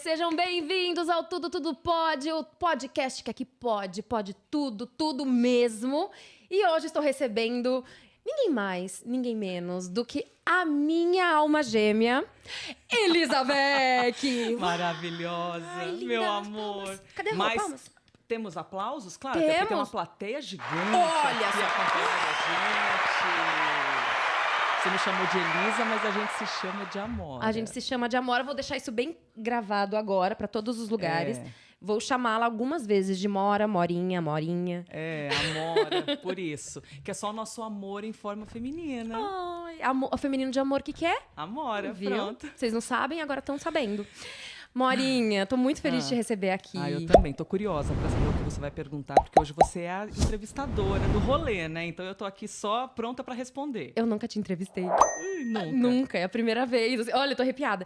Sejam bem-vindos ao Tudo Tudo Pode, o podcast que aqui pode tudo, tudo mesmo. E hoje estou recebendo ninguém mais, ninguém menos do que a minha alma gêmea, Elizabeth. Maravilhosa, Ai, linda, meu amor. palmas. Cadê a Mas palmas? temos aplausos, claro, Temos. até porque tem uma plateia gigante. Olha aqui só. acompanhando a gente. Você me chamou de Elisa, mas a gente se chama de Amora. A gente se chama de Amora. Vou deixar isso bem gravado agora para todos os lugares. Vou chamá-la algumas vezes de Mora, Morinha, Morinha. Amora, por isso. Que é só o nosso amor em forma feminina. Ai, o feminino de amor, o que é? Amora, Viu? pronto. Vocês não sabem, agora estão sabendo. Morinha, tô muito feliz de te receber aqui. Eu também, tô curiosa pra saber o que você vai perguntar, porque hoje você é a entrevistadora do rolê, né? Então eu tô aqui só pronta pra responder. Eu nunca te entrevistei. Nunca. Nunca, é a primeira vez. Olha, eu tô arrepiada.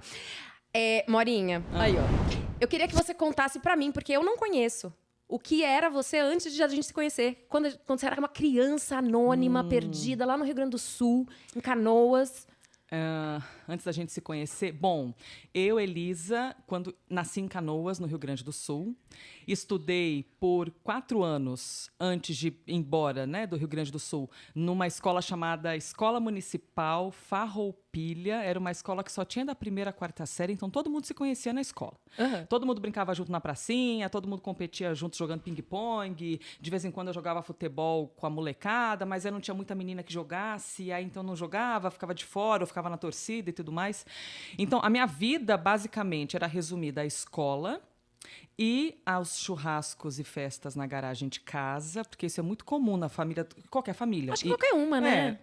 Morinha, aí ó. Eu queria que você contasse pra mim, porque eu não conheço. O que era você antes de a gente se conhecer? Quando você era uma criança anônima, perdida, lá no Rio Grande do Sul, em Canoas. Antes da gente se conhecer, bom, eu, Elisa, quando nasci em Canoas, no Rio Grande do Sul, estudei por 4 anos antes de ir embora, né, do Rio Grande do Sul, numa escola chamada Escola Municipal Farroupilha. Era uma escola que só tinha da 1ª à 4ª série, então todo mundo se conhecia na escola. Todo mundo brincava junto na pracinha, todo mundo competia junto jogando ping-pong. De vez em quando eu jogava futebol com a molecada, mas eu não tinha muita menina que jogasse, aí então não jogava, ficava de fora, ou ficava na torcida e tudo mais. Então, a minha vida, basicamente, era resumida à escola e aos churrascos e festas na garagem de casa, porque isso é muito comum na família, qualquer família. Acho que qualquer uma, né?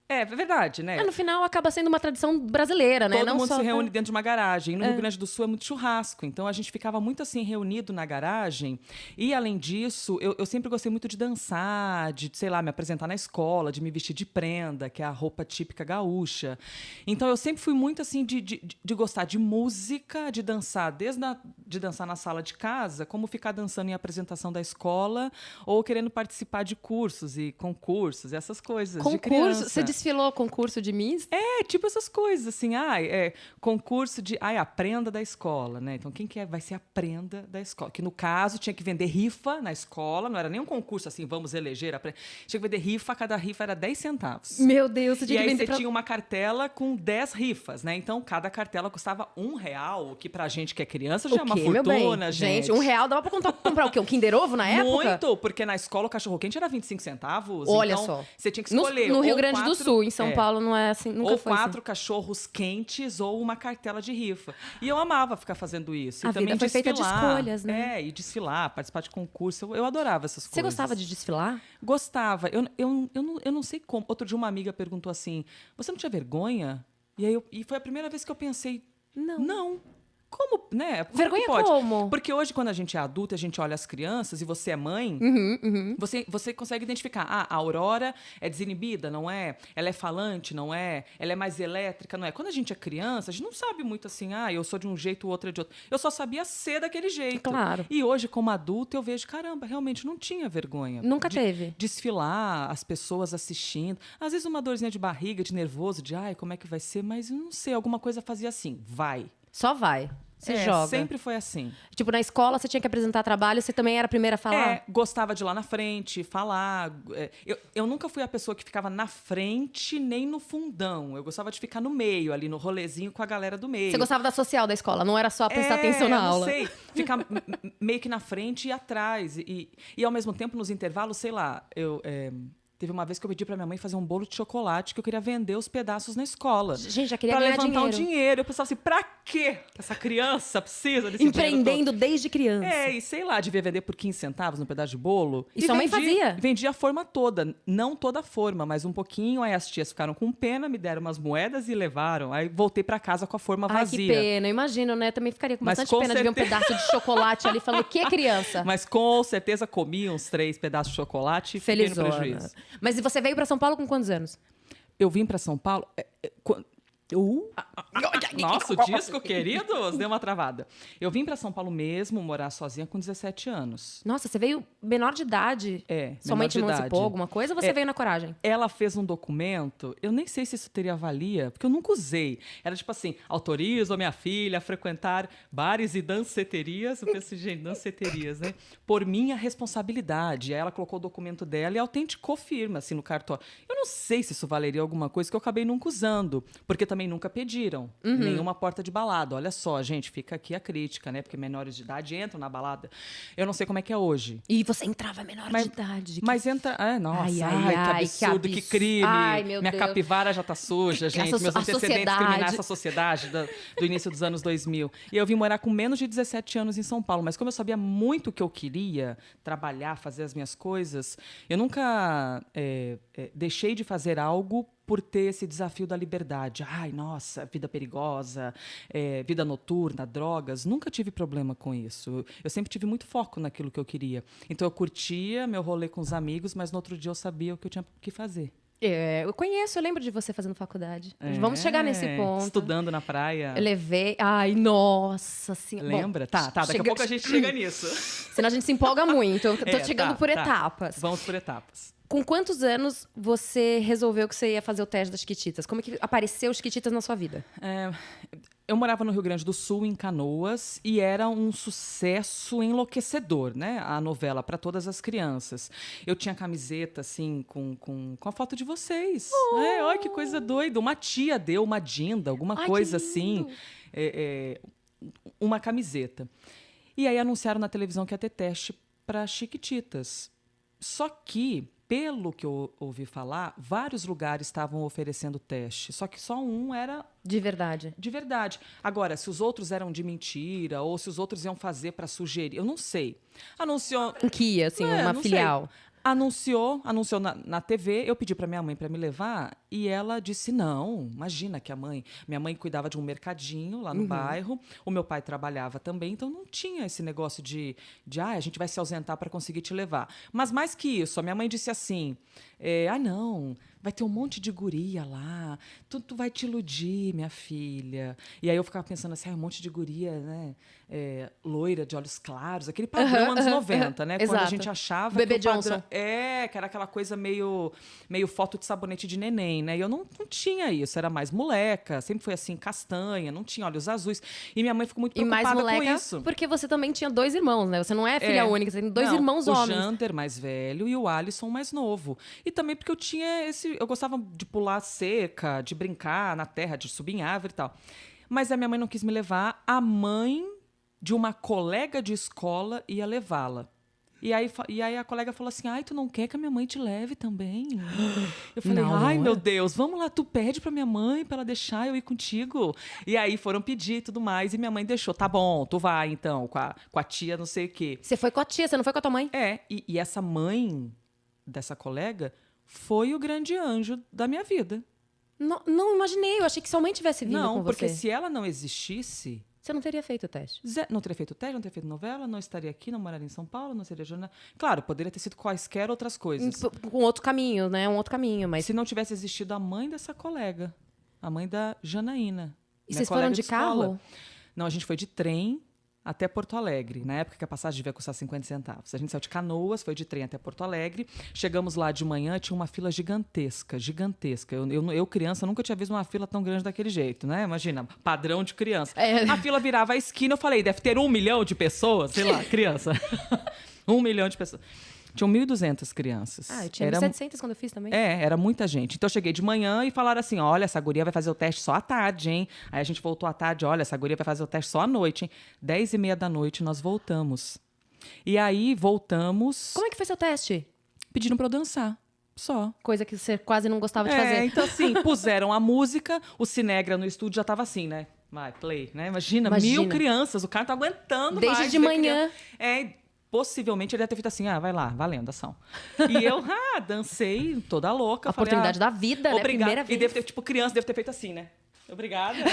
É verdade, né? No final, acaba sendo uma tradição brasileira, né? Todo mundo se reúne dentro de uma garagem. No Rio Grande do Sul é muito churrasco. Então, a gente ficava muito assim, reunido na garagem. E, além disso, eu sempre gostei muito de dançar, de, sei lá, me apresentar na escola, de me vestir de prenda, que é a roupa típica gaúcha. Então, eu sempre fui muito assim, de gostar de música, de dançar, de dançar na sala de casa, como ficar dançando em apresentação da escola, ou querendo participar de cursos e concursos, essas coisas de criança. Você desfilou concurso de Miss? Tipo essas coisas, assim, concurso de, a prenda da escola, né? Então, quem vai ser a prenda da escola? Que, no caso, tinha que vender rifa na escola, não era nem um concurso, assim, vamos eleger a prenda. Tinha que vender rifa, cada rifa era 10 centavos. Meu Deus, você tinha que vender. E aí você tinha uma cartela com 10 rifas, né? Então, cada cartela custava R$1, que pra gente que é criança já é uma fortuna, gente. R$1 dava pra comprar o quê? Um Kinder Ovo na época? Muito, porque na escola o cachorro-quente era 25 centavos. Olha então, só. Você tinha que escolher. No Rio Grande do Sul, em São Paulo, não é assim, nunca ou foi 4 assim. cachorros quentes ou uma cartela de rifa. E eu amava ficar fazendo isso. A e também vida foi desfilar, feita de escolhas, né? E desfilar, participar de concurso. Eu adorava essas coisas. Você gostava de desfilar? Gostava. Eu não sei como. Outro dia uma amiga perguntou assim, você não tinha vergonha? E foi a primeira vez que eu pensei, não. Como, né? Vergonha pode? como? Porque hoje, quando a gente é adulta, a gente olha as crianças e você é mãe, você consegue identificar. A Aurora é desinibida, não é? Ela é falante, não é? Ela é mais elétrica, não é? Quando a gente é criança, a gente não sabe muito assim, eu sou de um jeito, o outro é de outro. Eu só sabia ser daquele jeito. Claro. E hoje, como adulta, eu vejo, caramba, realmente não tinha vergonha. Nunca teve. Desfilar, as pessoas assistindo. Às vezes uma dorzinha de barriga, de nervoso, de, como é que vai ser? Mas eu não sei, alguma coisa fazia assim, vai. Só vai. Você joga. Sempre foi assim. Tipo, na escola você tinha que apresentar trabalho, você também era a primeira a falar? Gostava de ir lá na frente, falar. Eu nunca fui a pessoa que ficava na frente nem no fundão. Eu gostava de ficar no meio, ali no rolezinho com a galera do meio. Você gostava da social da escola, não era só prestar atenção na aula? Não sei. Ficar meio que na frente e atrás. E ao mesmo tempo, nos intervalos, sei lá, teve uma vez que eu pedi pra minha mãe fazer um bolo de chocolate que eu queria vender os pedaços na escola. Gente, já queria pra ganhar levantar dinheiro. um dinheiro. Eu pensava assim, pra quê que essa criança precisa desse dinheiro todo? Empreendendo desde criança. E sei lá, devia vender por 15 centavos no pedaço de bolo. E sua mãe fazia? Vendia a forma toda. Não toda a forma, mas um pouquinho. Aí as tias ficaram com pena, me deram umas moedas e levaram. Aí voltei pra casa com a forma vazia. Ai, que pena. Imagino, né? Também ficaria com bastante pena de ver um pedaço de chocolate ali falando, que criança? Mas com certeza comi uns 3 pedaços de chocolate e fiquei no prejuízo. Mas e você veio pra São Paulo com quantos anos? Eu vim para São Paulo. Nossa, o disco, queridos, deu uma travada. Eu vim para São Paulo mesmo, morar sozinha com 17 anos. Nossa, você veio menor de idade? Sua mãe te emancipou alguma coisa ou você veio na coragem? Ela fez um documento, eu nem sei se isso teria valia, porque eu nunca usei. Era tipo assim, autorizo a minha filha a frequentar bares e danceterias. Eu pensei, gente, danceterias, né? Por minha responsabilidade. Aí ela colocou o documento dela e autenticou firma, assim, no cartório. Eu não sei se isso valeria alguma coisa que eu acabei nunca usando, porque também nunca pediram nenhuma porta de balada. Olha só, gente, fica aqui a crítica, né? Porque menores de idade entram na balada. Eu não sei como é que é hoje. E você entrava menor de idade. Mas entra... nossa, que absurdo, que crime. Ai, meu Minha Deus. capivara já tá suja, gente. Meus antecedentes criminais essa sociedade do início dos anos 2000. E eu vim morar com menos de 17 anos em São Paulo. Mas como eu sabia muito o que eu queria, trabalhar, fazer as minhas coisas, eu nunca deixei de fazer algo por ter esse desafio da liberdade. Ai, nossa, vida perigosa, vida noturna, drogas. Nunca tive problema com isso. Eu sempre tive muito foco naquilo que eu queria. Então, eu curtia meu rolê com os amigos, mas no outro dia eu sabia o que eu tinha que fazer. Eu conheço, eu lembro de você fazendo faculdade. Vamos chegar nesse ponto. Estudando na praia. Eu levei... Ai, nossa senhora. Lembra? Bom, daqui a pouco a gente chega nisso. Senão a gente se empolga muito. Eu tô chegando por etapas. Vamos por etapas. Com quantos anos você resolveu que você ia fazer o teste das Chiquititas? Como é que apareceu os Chiquititas na sua vida? Eu morava no Rio Grande do Sul, em Canoas, e era um sucesso enlouquecedor, né? A novela para todas as crianças. Eu tinha camiseta, assim, com a foto de vocês. Olha que coisa doida. Uma tia deu uma Dinda, alguma coisa assim. Uma camiseta. E aí anunciaram na televisão que ia ter teste para Chiquititas. Só que, pelo que eu ouvi falar, vários lugares estavam oferecendo teste. Só que só um era... De verdade. De verdade. Agora, se os outros eram de mentira, ou se os outros iam fazer para sugerir, eu não sei. Anunciou... Em que ia, assim, uma filial? Sei. Anunciou na TV, eu pedi para minha mãe para me levar e ela disse não, imagina que minha mãe cuidava de um mercadinho lá no bairro, o meu pai trabalhava também, então não tinha esse negócio de a gente vai se ausentar para conseguir te levar. Mas mais que isso, a minha mãe disse assim, não, vai ter um monte de guria lá, tu vai te iludir, minha filha. E aí eu ficava pensando assim, um monte de guria, né, loira, de olhos claros, aquele padrão anos 90, né? Exato. Quando a gente achava Bebê que o padrão, Johnson. que era aquela coisa meio foto de sabonete de neném, né? E eu não tinha isso, era mais moleca, sempre foi assim, castanha, não tinha olhos azuis. E minha mãe ficou muito preocupada mais moleca, com isso. Porque você também tinha 2 irmãos, né? Você não é filha única, você tem 2 irmãos homens. O Jander mais velho e o Alisson mais novo. E também porque eu gostava de pular cerca, de brincar na terra, de subir em árvore e tal. Mas a minha mãe não quis me levar, a mãe de uma colega de escola ia levá-la. E aí a colega falou assim, tu não quer que a minha mãe te leve também? Eu falei, meu Deus, vamos lá, tu pede pra minha mãe pra ela deixar eu ir contigo. E aí foram pedir e tudo mais, e minha mãe deixou, tá bom, tu vai então, com a tia não sei o quê. Você foi com a tia, você não foi com a tua mãe? E essa mãe dessa colega foi o grande anjo da minha vida. Não imaginei, eu achei que sua mãe tivesse vindo com você. Não, porque se ela não existisse... Você não teria feito o teste. Não teria feito o teste, não teria feito novela, não estaria aqui, não moraria em São Paulo, não seria jornal. Claro, poderia ter sido quaisquer outras coisas. Com outro caminho, né? Um outro caminho, mas... Se não tivesse existido a mãe dessa colega, a mãe da Janaína. E vocês foram de carro? Não, a gente foi de trem até Porto Alegre. Na época que a passagem devia custar 50 centavos. A gente saiu de Canoas, foi de trem até Porto Alegre. Chegamos lá de manhã, tinha uma fila gigantesca, gigantesca. Eu criança, nunca tinha visto uma fila tão grande daquele jeito, né? Imagina, padrão de criança. A fila virava a esquina, eu falei, deve ter 1 milhão de pessoas, sei lá, criança. 1 milhão de pessoas. Tinham 1.200 crianças. Eu tinha 1.700 quando eu fiz também. Era muita gente. Então, eu cheguei de manhã e falaram assim, olha, essa guria vai fazer o teste só à tarde, hein? Aí a gente voltou à tarde, olha, essa guria vai fazer o teste só à noite, hein? 10h30 da noite, nós voltamos. E aí, voltamos... Como é que foi seu teste? Pediram pra eu dançar, só. Coisa que você quase não gostava de fazer. Então assim, puseram a música, o Cinegra no estúdio já tava assim, né? Vai, play, né? Imagina. 1.000 crianças, o cara tá aguentando desde de manhã. Possivelmente ele deve ter feito assim, vai lá, valendo, ação. E eu, dancei toda louca. A oportunidade da vida, né? Obrigada. Primeira vez. E deve ter, criança deve ter feito assim, né? Obrigada, né?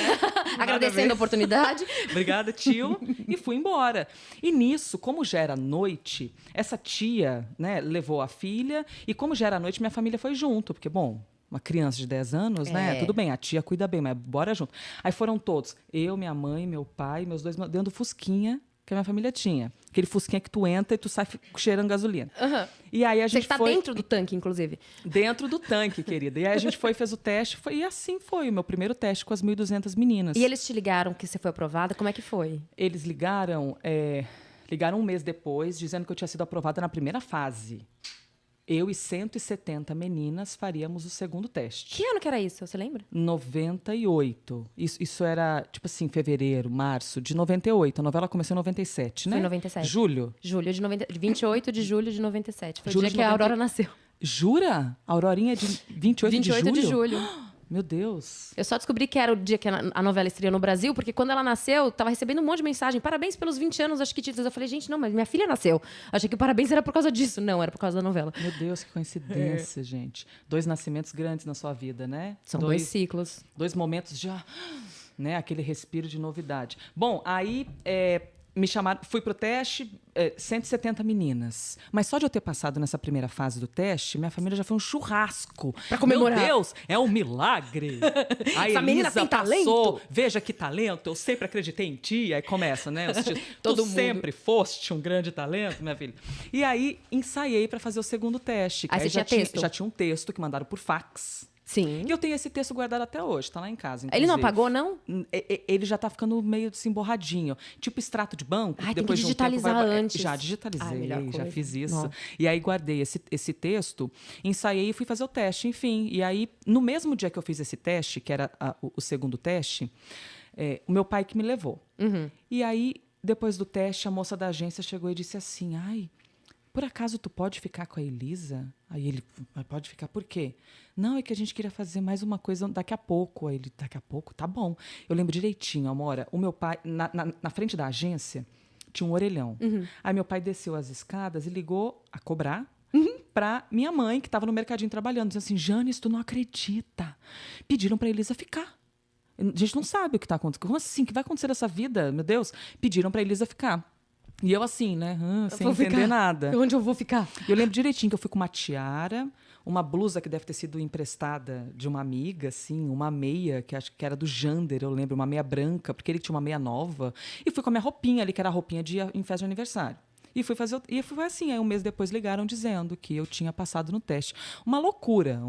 Agradecendo a oportunidade. Obrigada, tio. E fui embora. E nisso, como já era noite, essa tia, né, levou a filha. E como já era noite, minha família foi junto. Porque, bom, uma criança de 10 anos, né? Tudo bem, a tia cuida bem, mas bora junto. Aí foram todos, eu, minha mãe, meu pai, meus dois, dentro do fusquinha que a minha família tinha. Aquele fusquinha que tu entra e tu sai cheirando gasolina. E aí a gente Você tá dentro do tanque, inclusive. Dentro do tanque, querida. E aí a gente fez o teste, e assim foi o meu primeiro teste com as 1.200 meninas. E eles te ligaram que você foi aprovada? Como é que foi? Eles ligaram um mês depois, dizendo que eu tinha sido aprovada na primeira fase. Eu e 170 meninas faríamos o segundo teste. Que ano que era isso? Você lembra? 98. Isso era, tipo assim, fevereiro, março de 98. A novela começou em 97, né? Foi em 97. Julho. 28 de julho de 97. Foi Julho o dia de que a 90... Aurora nasceu. Jura? A Aurorinha é de 28 de julho? 28 de julho. Meu Deus. Eu só descobri que era o dia que a novela estreou no Brasil, porque quando ela nasceu, eu tava recebendo um monte de mensagem. Parabéns pelos 20 anos, acho que títulos. Eu falei, gente, não, mas minha filha nasceu. Achei que o parabéns era por causa disso. Não, era por causa da novela. Meu Deus, que coincidência, gente. 2 nascimentos grandes na sua vida, né? São 2 ciclos. 2 momentos já, né? Aquele respiro de novidade. Bom, aí me chamaram, fui pro teste, 170 meninas. Mas só de eu ter passado nessa primeira fase do teste, minha família já foi um churrasco. Pra comemorar. Meu Deus, é um milagre. Essa menina tem talento. Veja que talento, eu sempre acreditei em ti. Aí começa, né? Todo tu mundo. sempre foste um grande talento, minha filha. E aí ensaiei para fazer o segundo teste. Aí você tinha texto? Já tinha um texto que mandaram por fax. Sim. E eu tenho esse texto guardado até hoje, tá lá em casa. Ele não inclusive. apagou, não? Ele já tá ficando meio assim, borradinho. Tipo extrato de banco. Ai, depois tem que de um tempo digitalizar antes. Já digitalizei, melhor já coisa. fiz isso. Nossa. E aí guardei esse texto, ensaiei e fui fazer o teste, enfim. E aí, no mesmo dia que eu fiz esse teste, que era o segundo teste, o meu pai que me levou. E aí, depois do teste, a moça da agência chegou e disse assim, ai, por acaso tu pode ficar com a Elisa? Aí ele, pode ficar por quê? Não, é que a gente queria fazer mais uma coisa daqui a pouco. Aí ele, daqui a pouco? Tá bom. Eu lembro direitinho, Amora, o meu pai, na frente da agência, tinha um orelhão. Aí meu pai desceu as escadas e ligou a cobrar pra minha mãe, que estava no mercadinho trabalhando, dizendo assim, Janes, tu não acredita. Pediram pra Elisa ficar. A gente não sabe o que tá acontecendo. Como assim? O que vai acontecer nessa vida? Meu Deus. Pediram pra Elisa ficar. E eu assim, né? Sem entender nada. Onde eu vou ficar? Eu lembro direitinho que eu fui com uma tiara, uma blusa que deve ter sido emprestada de uma amiga, assim, uma meia, que acho que era do Jander, eu lembro, uma meia branca, porque ele tinha uma meia nova. E fui com a minha roupinha ali, que era a roupinha em festa de aniversário. E fui assim, aí um mês depois ligaram dizendo que eu tinha passado no teste. Uma loucura,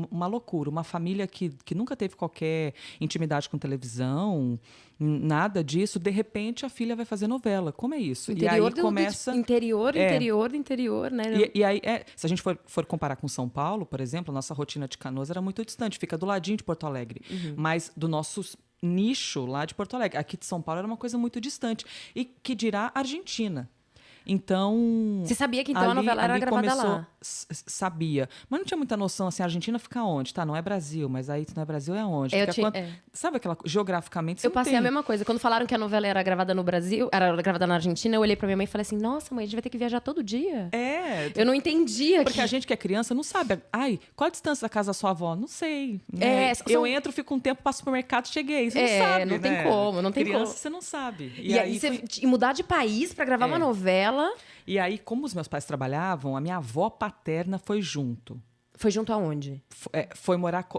uma loucura. Uma família que nunca teve qualquer intimidade com televisão, nada disso. De repente, a filha vai fazer novela. Como é isso? Interior e aí começa... Interior, né? E aí, se a gente for comparar com São Paulo, por exemplo, a nossa rotina de Canoas era muito distante. Fica do ladinho de Porto Alegre. Mas do nosso nicho lá de Porto Alegre. Aqui de São Paulo era uma coisa muito distante. E que dirá Argentina. Então... Você sabia que então a novela era gravada lá? Sabia. Mas não tinha muita noção, assim, a Argentina fica onde? Tá, não é Brasil, mas aí se não é Brasil é onde? Sabe aquela... Geograficamente, você eu passei a mesma coisa. Quando falaram que a novela era gravada no Brasil, era gravada na Argentina, eu olhei pra minha mãe e falei assim, nossa, mãe, a gente vai ter que viajar todo dia. Eu não entendia. Porque a gente que é criança não sabe. Ai, qual a distância da casa da sua avó? Não sei. Né? Eu entro, fico um tempo, passo pro supermercado, cheguei. Você não sabe, não tem como, não tem criança, como. você não sabe. E aí e mudar de país pra gravar uma novela... E aí, como os meus pais trabalhavam, a minha avó paterna foi junto. Foi junto aonde? Foi morar...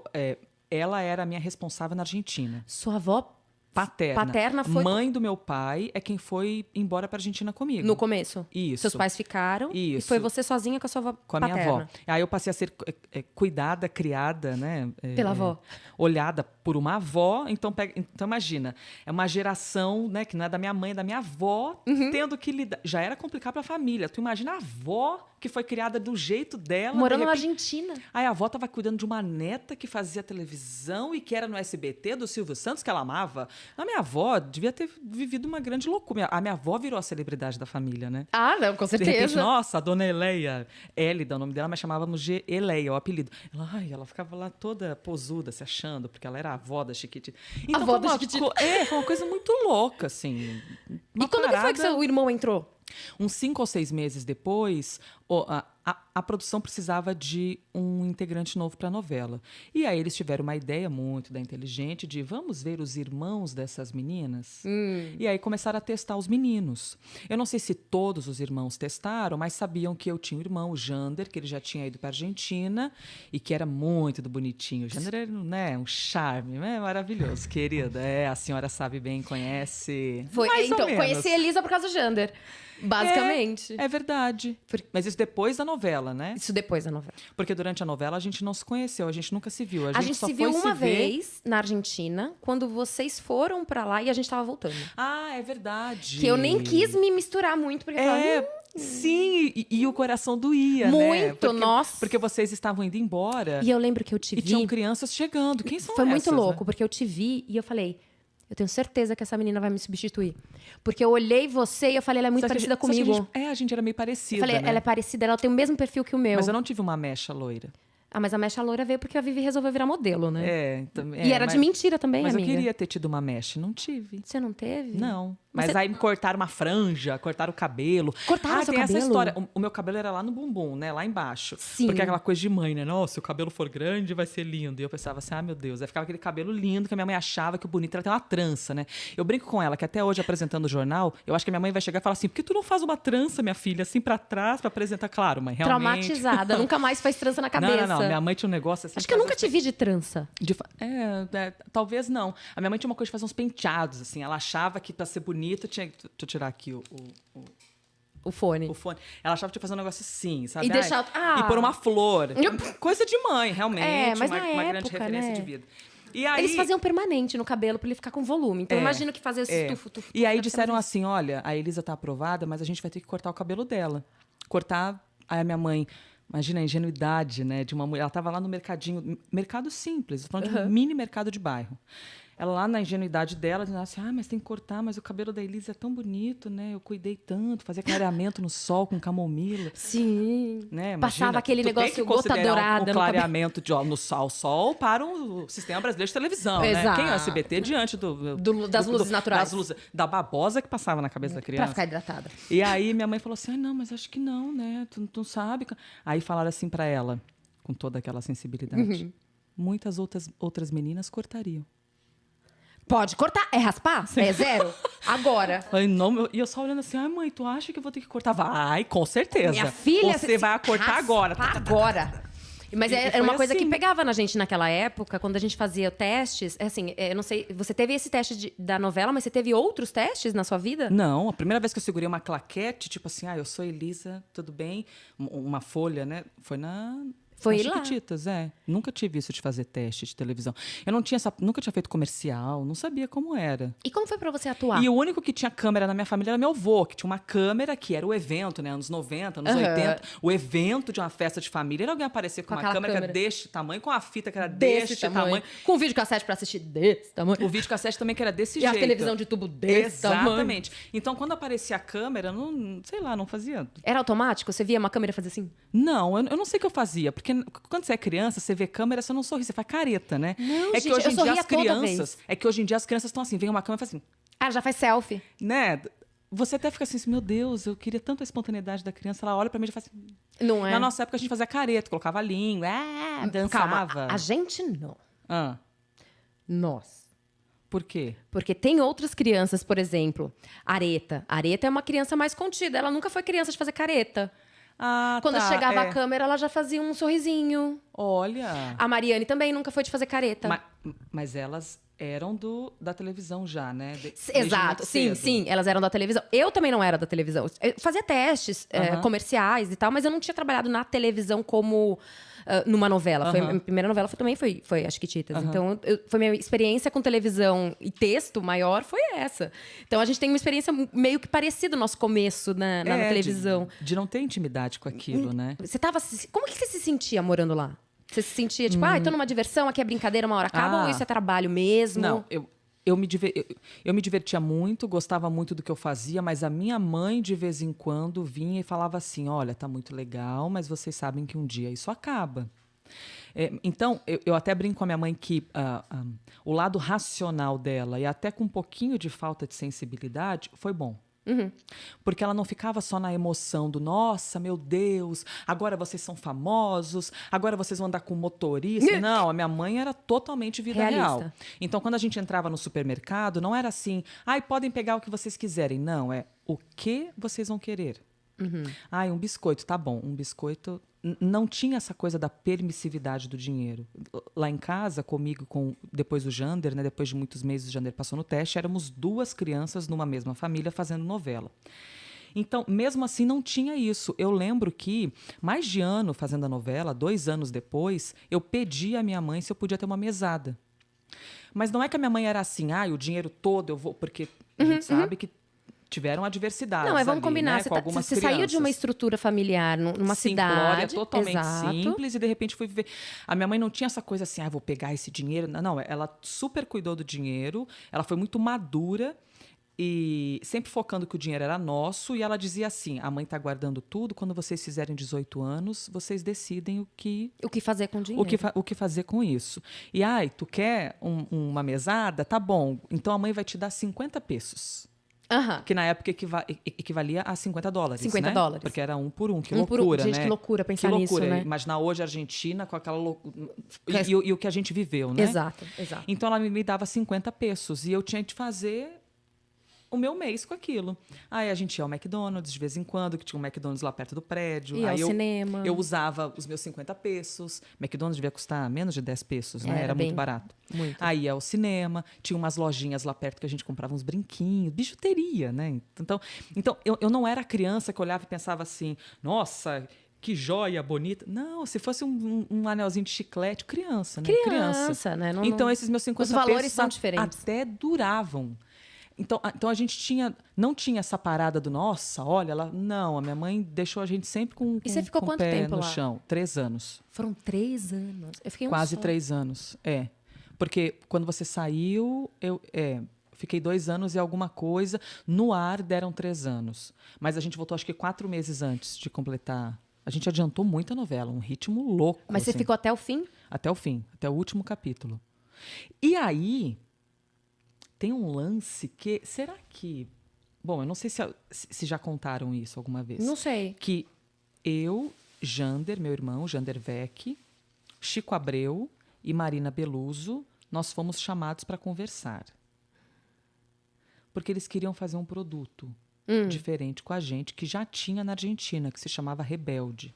ela era a minha responsável na Argentina. Sua avó paterna foi... Mãe do meu pai é quem foi embora pra Argentina comigo. No começo? Isso. Seus pais ficaram e foi você sozinha com a sua avó com a paterna. minha avó. Aí eu passei a ser cuidada, criada, né? Pela avó. Olhada por uma avó. Então imagina, é uma geração, né, que não é da minha mãe, é da minha avó, tendo que lidar. Já era complicado pra família. Tu imagina a avó que foi criada do jeito dela. Morando na Argentina. Aí a avó estava cuidando de uma neta que fazia televisão e que era no SBT do Silvio Santos, que ela amava. A minha avó devia ter vivido uma grande loucura. A minha avó virou a celebridade da família, né? Ah, não, com certeza. De repente, nossa, a dona Eleia, Hélida, o nome dela, mas chamávamos de Eleia, o apelido. Ela ficava lá toda posuda, se achando, porque ela era a avó da Chiquitita. Então, a avó da Chiquitita. Foi uma coisa muito louca, assim. E quando que foi que seu irmão entrou? Uns 5 ou 6 meses depois, a produção precisava de um integrante novo para a novela. E aí eles tiveram uma ideia muito inteligente de vamos ver os irmãos dessas meninas. E aí começaram a testar os meninos. Eu não sei se todos os irmãos testaram, mas sabiam que eu tinha um irmão, o Jander, que ele já tinha ido para Argentina e que era muito do bonitinho. O Jander era, né, um charme, né, maravilhoso, querida. A senhora sabe bem, conhece. Então, conheci a Elisa por causa do Jander. Basicamente. É verdade. Mas isso depois da novela, né? Isso depois da novela. Porque durante a novela a gente não se conheceu, a gente nunca se viu. A gente se viu uma vez na Argentina, quando vocês foram pra lá e a gente tava voltando. Ah, é verdade. Que eu nem quis me misturar muito, porque eu falava, sim, e o coração doía, muito, né? nossa. Porque vocês estavam indo embora. E eu lembro que eu te vi. E tinham crianças chegando. Quem são Foi muito essas, louco, né? porque eu te vi e eu falei... Eu tenho certeza que essa menina vai me substituir. Porque eu olhei você e eu falei, ela é muito parecida comigo. A gente era meio parecida, Eu falei, né? ela é parecida, ela tem o mesmo perfil que o meu. Mas eu não tive uma mecha loira. Ah, mas a mecha loira veio porque a Vivi resolveu virar modelo, né? Também. E era de mentira também, mas amiga. Mas eu queria ter tido uma mecha, não tive. Você não teve? Não. Mas aí me cortaram uma franja, cortaram o cabelo. Cortaram o seu tem cabelo? essa história. O meu cabelo era lá no bumbum, né? Lá embaixo. Sim. Porque é aquela coisa de mãe, né? Nossa, se o cabelo for grande, vai ser lindo. E eu pensava assim, meu Deus. Aí ficava aquele cabelo lindo que a minha mãe achava que o bonito era ter uma trança, né? Eu brinco com ela que até hoje, apresentando o jornal, eu acho que a minha mãe vai chegar e falar assim, por que tu não faz uma trança, minha filha, assim pra trás, pra apresentar? Claro, mãe, realmente. Traumatizada, nunca mais faz trança na cabeça. Não. Minha mãe tinha um negócio assim... Acho que eu nunca te vi de trança. Talvez não. A minha mãe tinha uma coisa de fazer uns penteados, assim. Ela achava que pra ser bonita tinha... Deixa eu tirar aqui o fone. O fone. Ela achava que tinha que fazer um negócio assim, sabe? E deixar... E pôr uma flor. Coisa de mãe, realmente. Mas uma época, grande referência de vida. E aí, eles faziam permanente no cabelo pra ele ficar com volume. Então, eu imagino que fazer esse tufo. E aí disseram assim, olha, a Elisa tá aprovada, mas a gente vai ter que cortar o cabelo dela. Cortar... Aí a minha mãe... Imagina a ingenuidade, né, de uma mulher. Ela estava lá no mercadinho, mercado simples, falando de um mini mercado de bairro. Ela lá na ingenuidade dela, dizendo assim, mas tem que cortar, mas o cabelo da Elisa é tão bonito, né? Eu cuidei tanto, fazia clareamento no sol com camomila. Sim. Né? Imagina, passava aquele negócio gota dourada. O clareamento no sol para o Sistema Brasileiro de Televisão, Exato. né? Quem é o SBT diante das luzes naturais. Das luzes, da babosa que passava na cabeça da criança. Pra ficar hidratada. E aí minha mãe falou assim, não, mas acho que não, né? Tu não sabe. Aí falaram assim para ela, com toda aquela sensibilidade, muitas outras meninas cortariam. Pode cortar. É raspar? Sim. É zero? Agora. E eu só olhando assim, mãe, tu acha que eu vou ter que cortar? Vai, com certeza. Minha filha... Você vai cortar agora. Agora. Mas era uma coisa assim. que pegava na gente naquela época, quando a gente fazia testes. Assim, eu não sei, você teve esse teste da novela, mas você teve outros testes na sua vida? Não, a primeira vez que eu segurei uma claquete, tipo assim, eu sou Elisa, tudo bem? Uma folha, né? Foi na Chiquititas, Nunca tive isso de fazer teste de televisão. Eu nunca tinha feito comercial, não sabia como era. E como foi pra você atuar? E o único que tinha câmera na minha família era meu avô, que tinha uma câmera que era o evento, né? Anos 90, anos 80. O evento de uma festa de família era alguém aparecer com uma câmera que era deste tamanho, com a fita que era deste tamanho. Com videocassete pra assistir desse tamanho. O videocassete também que era desse jeito. E a televisão de tubo desse tamanho. Exatamente. Então, quando aparecia a câmera, não fazia... Era automático? Você via uma câmera fazer assim? Não, eu não sei o que eu fazia, porque quando você é criança, você vê câmera, você não sorri, você faz careta, né? Não, que hoje em dia as crianças, crianças estão assim, vem uma câmera e faz assim. Já faz selfie. Né? Você até fica assim, meu Deus, eu queria tanto a espontaneidade da criança, ela olha pra mim e faz assim. Não é? Na nossa época a gente fazia careta, colocava a língua, dançava. Calma, a gente não. Nós. Por quê? Porque tem outras crianças, por exemplo, Areta. Areta é uma criança mais contida, ela nunca foi criança de fazer careta. Quando chegava a câmera, ela já fazia um sorrisinho. Olha. A Mariane também nunca foi de fazer careta. Mas elas eram da televisão já, né? Exato, sim, elas eram da televisão. Eu também não era da televisão. Eu fazia testes comerciais e tal, mas eu não tinha trabalhado na televisão como numa novela. A minha primeira novela também foi As Chiquititas. Então, foi minha experiência com televisão e texto maior foi essa. Então, a gente tem uma experiência meio que parecida no nosso começo na televisão. De não ter intimidade com aquilo, né? Como que você se sentia morando lá? Você se sentia tipo, tô numa diversão, aqui é brincadeira, uma hora acaba, ou isso é trabalho mesmo? Não, eu me divertia muito, gostava muito do que eu fazia, mas a minha mãe, de vez em quando, vinha e falava assim, olha, tá muito legal, mas vocês sabem que um dia isso acaba. Então, eu até brinco com a minha mãe que o lado racional dela, e até com um pouquinho de falta de sensibilidade, foi bom. Porque ela não ficava só na emoção do, nossa, meu Deus, agora vocês são famosos, agora vocês vão andar com motorista. Não, a minha mãe era totalmente vida Realista. real. Então, quando a gente entrava no supermercado, não era assim, ai, podem pegar o que vocês quiserem. Não, é o que vocês vão querer. Ai, um biscoito, tá bom. Um biscoito... Não tinha essa coisa da permissividade do dinheiro. Lá em casa, comigo, depois do Jander, né, depois de muitos meses o Jander passou no teste, éramos 2 crianças numa mesma família fazendo novela. Então, mesmo assim, não tinha isso. Eu lembro que, mais de ano fazendo a novela, 2 anos depois, eu pedi à minha mãe se eu podia ter uma mesada. Mas não é que a minha mãe era assim, o dinheiro todo eu vou... Porque a gente sabe que tiveram adversidades. Não, mas vamos ali, combinar. né, Você, com algumas você saiu de uma crianças. estrutura familiar, numa Simplória, cidade. totalmente exato. simples, e de repente fui viver. A minha mãe não tinha essa coisa assim, vou pegar esse dinheiro. Não, ela super cuidou do dinheiro, ela foi muito madura e sempre focando que o dinheiro era nosso. E ela dizia assim: a mãe está guardando tudo, quando vocês fizerem 18 anos, vocês decidem o que fazer com o dinheiro. o que fazer com isso. E, tu quer uma mesada? Tá bom, então a mãe vai te dar 50 pesos. Que na época equivalia a $50. 50 né? dólares. Porque era 1 por 1. Que Um por um. loucura, Gente, né? que loucura pensar que nisso, loucura. né? Imaginar hoje a Argentina com aquela loucura. E o que a gente viveu, né? Exato. Então ela me dava 50 pesos. E eu tinha de fazer o meu mês com aquilo. Aí a gente ia ao McDonald's de vez em quando, que tinha um McDonald's lá perto do prédio. Ia ao eu, cinema. Eu usava os meus 50 pesos. McDonald's devia custar menos de 10 pesos, né? Era bem, muito barato. Muito. Aí ia ao cinema, tinha umas lojinhas lá perto que a gente comprava uns brinquinhos, bijuteria, né? Então eu não era criança que olhava e pensava assim, nossa, que joia bonita. Não, se fosse um anelzinho de chiclete, criança, né? Criança, né? Então esses meus 50 Os valores pesos são diferentes. até duravam. Então a gente não tinha essa parada do, nossa, olha, não, a minha mãe deixou a gente sempre com E você ficou com o quanto pé tempo no lá? chão. 3 anos. Foram 3 anos. Eu fiquei Quase só. 3 anos, Porque quando você saiu, eu fiquei 2 anos e alguma coisa. No ar deram 3 anos. Mas a gente voltou, acho que 4 meses antes de completar. A gente adiantou muito a novela, um ritmo louco. Mas você assim. ficou até o fim? Até o fim, até o último capítulo. E aí, tem um lance que... Será que... Bom, eu não sei se já contaram isso alguma vez. Não sei. Que eu, Jander, meu irmão, Jander Vec, Chico Abreu e Marina Beluso, nós fomos chamados para conversar. Porque eles queriam fazer um produto diferente com a gente, que já tinha na Argentina, que se chamava Rebelde.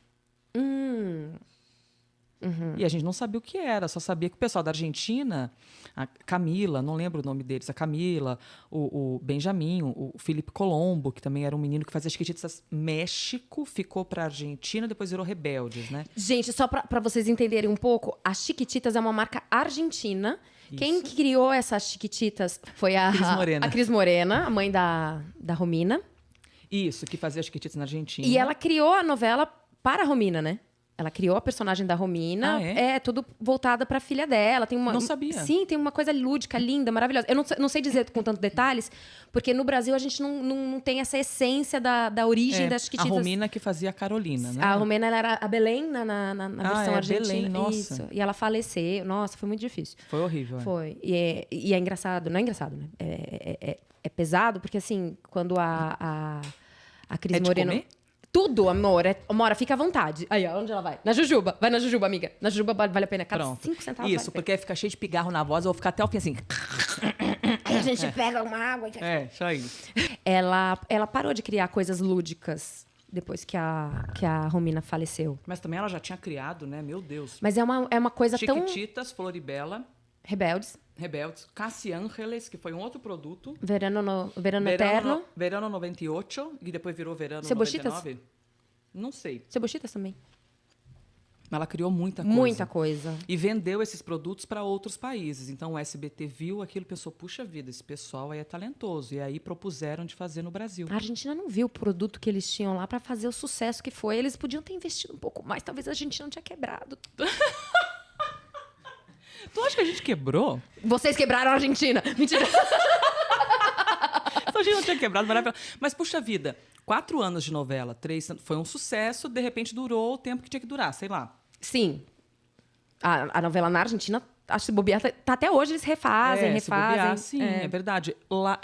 E a gente não sabia o que era, só sabia que o pessoal da Argentina, a Camila, não lembro o nome deles, a Camila, o Benjamin, o Felipe Colombo, que também era um menino que fazia Chiquititas México, ficou para a Argentina, depois virou Rebeldes, né? Gente, só para vocês entenderem um pouco, a Chiquititas é uma marca argentina. Isso. Quem criou essas Chiquititas foi a Cris Morena. a Cris Morena, a mãe da Romina. Isso, que fazia Chiquititas na Argentina. E ela criou a novela para a Romina, né? Ela criou a personagem da Romina. Tudo voltada para a filha dela. Tem uma, Não sabia. Sim, tem uma coisa lúdica, linda, maravilhosa. Eu não sei dizer com tantos detalhes, porque no Brasil a gente não tem essa essência da origem das Chiquititas. A Romina que fazia a Carolina, né? A Romina ela era a Belém na versão argentina. Belém, nossa. Isso. E ela faleceu. Nossa, foi muito difícil. Foi horrível. Foi. E é engraçado. Não é engraçado, né? É pesado, porque assim, quando a Cris Moreno... comer? Tudo, amor. Amora, fica à vontade. Aí, ó, onde ela vai? Na Jujuba. Vai na Jujuba, amiga. Na Jujuba vale a pena. Cada Pronto. 5 centavos Isso, vale porque aí fica cheio de pigarro na voz, eu vou ficar até o fim assim. Aí a gente pega uma água. Só isso. Ela parou de criar coisas lúdicas depois que a Romina faleceu. Mas também ela já tinha criado, né? Meu Deus. Mas é uma coisa tão... Chiquititas, Floribela, Rebeldes. Rebeldes, Casi Ángeles, que foi um outro produto. Verano Eterno. Verano 98, e depois virou Verano Cebochitas? 99. Não sei. Cebochitas também. Ela criou muita coisa. Muita coisa. E vendeu esses produtos para outros países. Então o SBT viu aquilo e pensou, puxa vida, esse pessoal aí é talentoso. E aí propuseram de fazer no Brasil. A Argentina não viu o produto que eles tinham lá para fazer o sucesso que foi. Eles podiam ter investido um pouco mais. Talvez a Argentina não tinha quebrado. Tu acha que a gente quebrou? Vocês quebraram a Argentina. Mentira. A gente não tinha quebrado, maravilhoso. Mas, puxa vida, 4 anos de novela, 3 anos, foi um sucesso, de repente durou o tempo que tinha que durar, sei lá. Sim. A novela na Argentina acho que bobear, tá até hoje eles refazem. Se bobear, sim, é verdade. Lá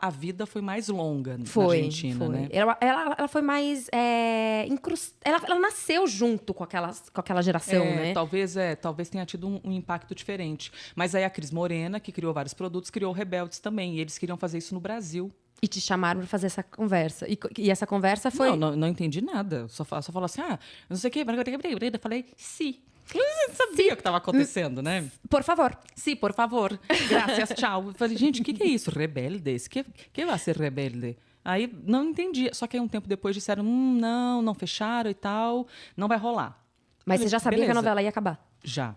a vida foi mais longa na Argentina, né? Ela foi mais ela nasceu junto com aquela geração, né? Talvez tenha tido um impacto diferente. Mas aí a Cris Morena, que criou vários produtos, criou o Rebeldes também. E eles queriam fazer isso no Brasil. E te chamaram para fazer essa conversa. E essa conversa foi... Não entendi nada. Só falou assim, não sei o quê. Eu falei, sim. Eu sabia o que estava acontecendo, né? Por favor. Sim, por favor. Graças, tchau. Eu falei, gente, o que é isso? Rebeldes? Que vai ser rebelde? Aí não entendi. Só que aí um tempo depois disseram, não fecharam e tal. Não vai rolar. Mas você já sabia que a novela ia acabar? Já.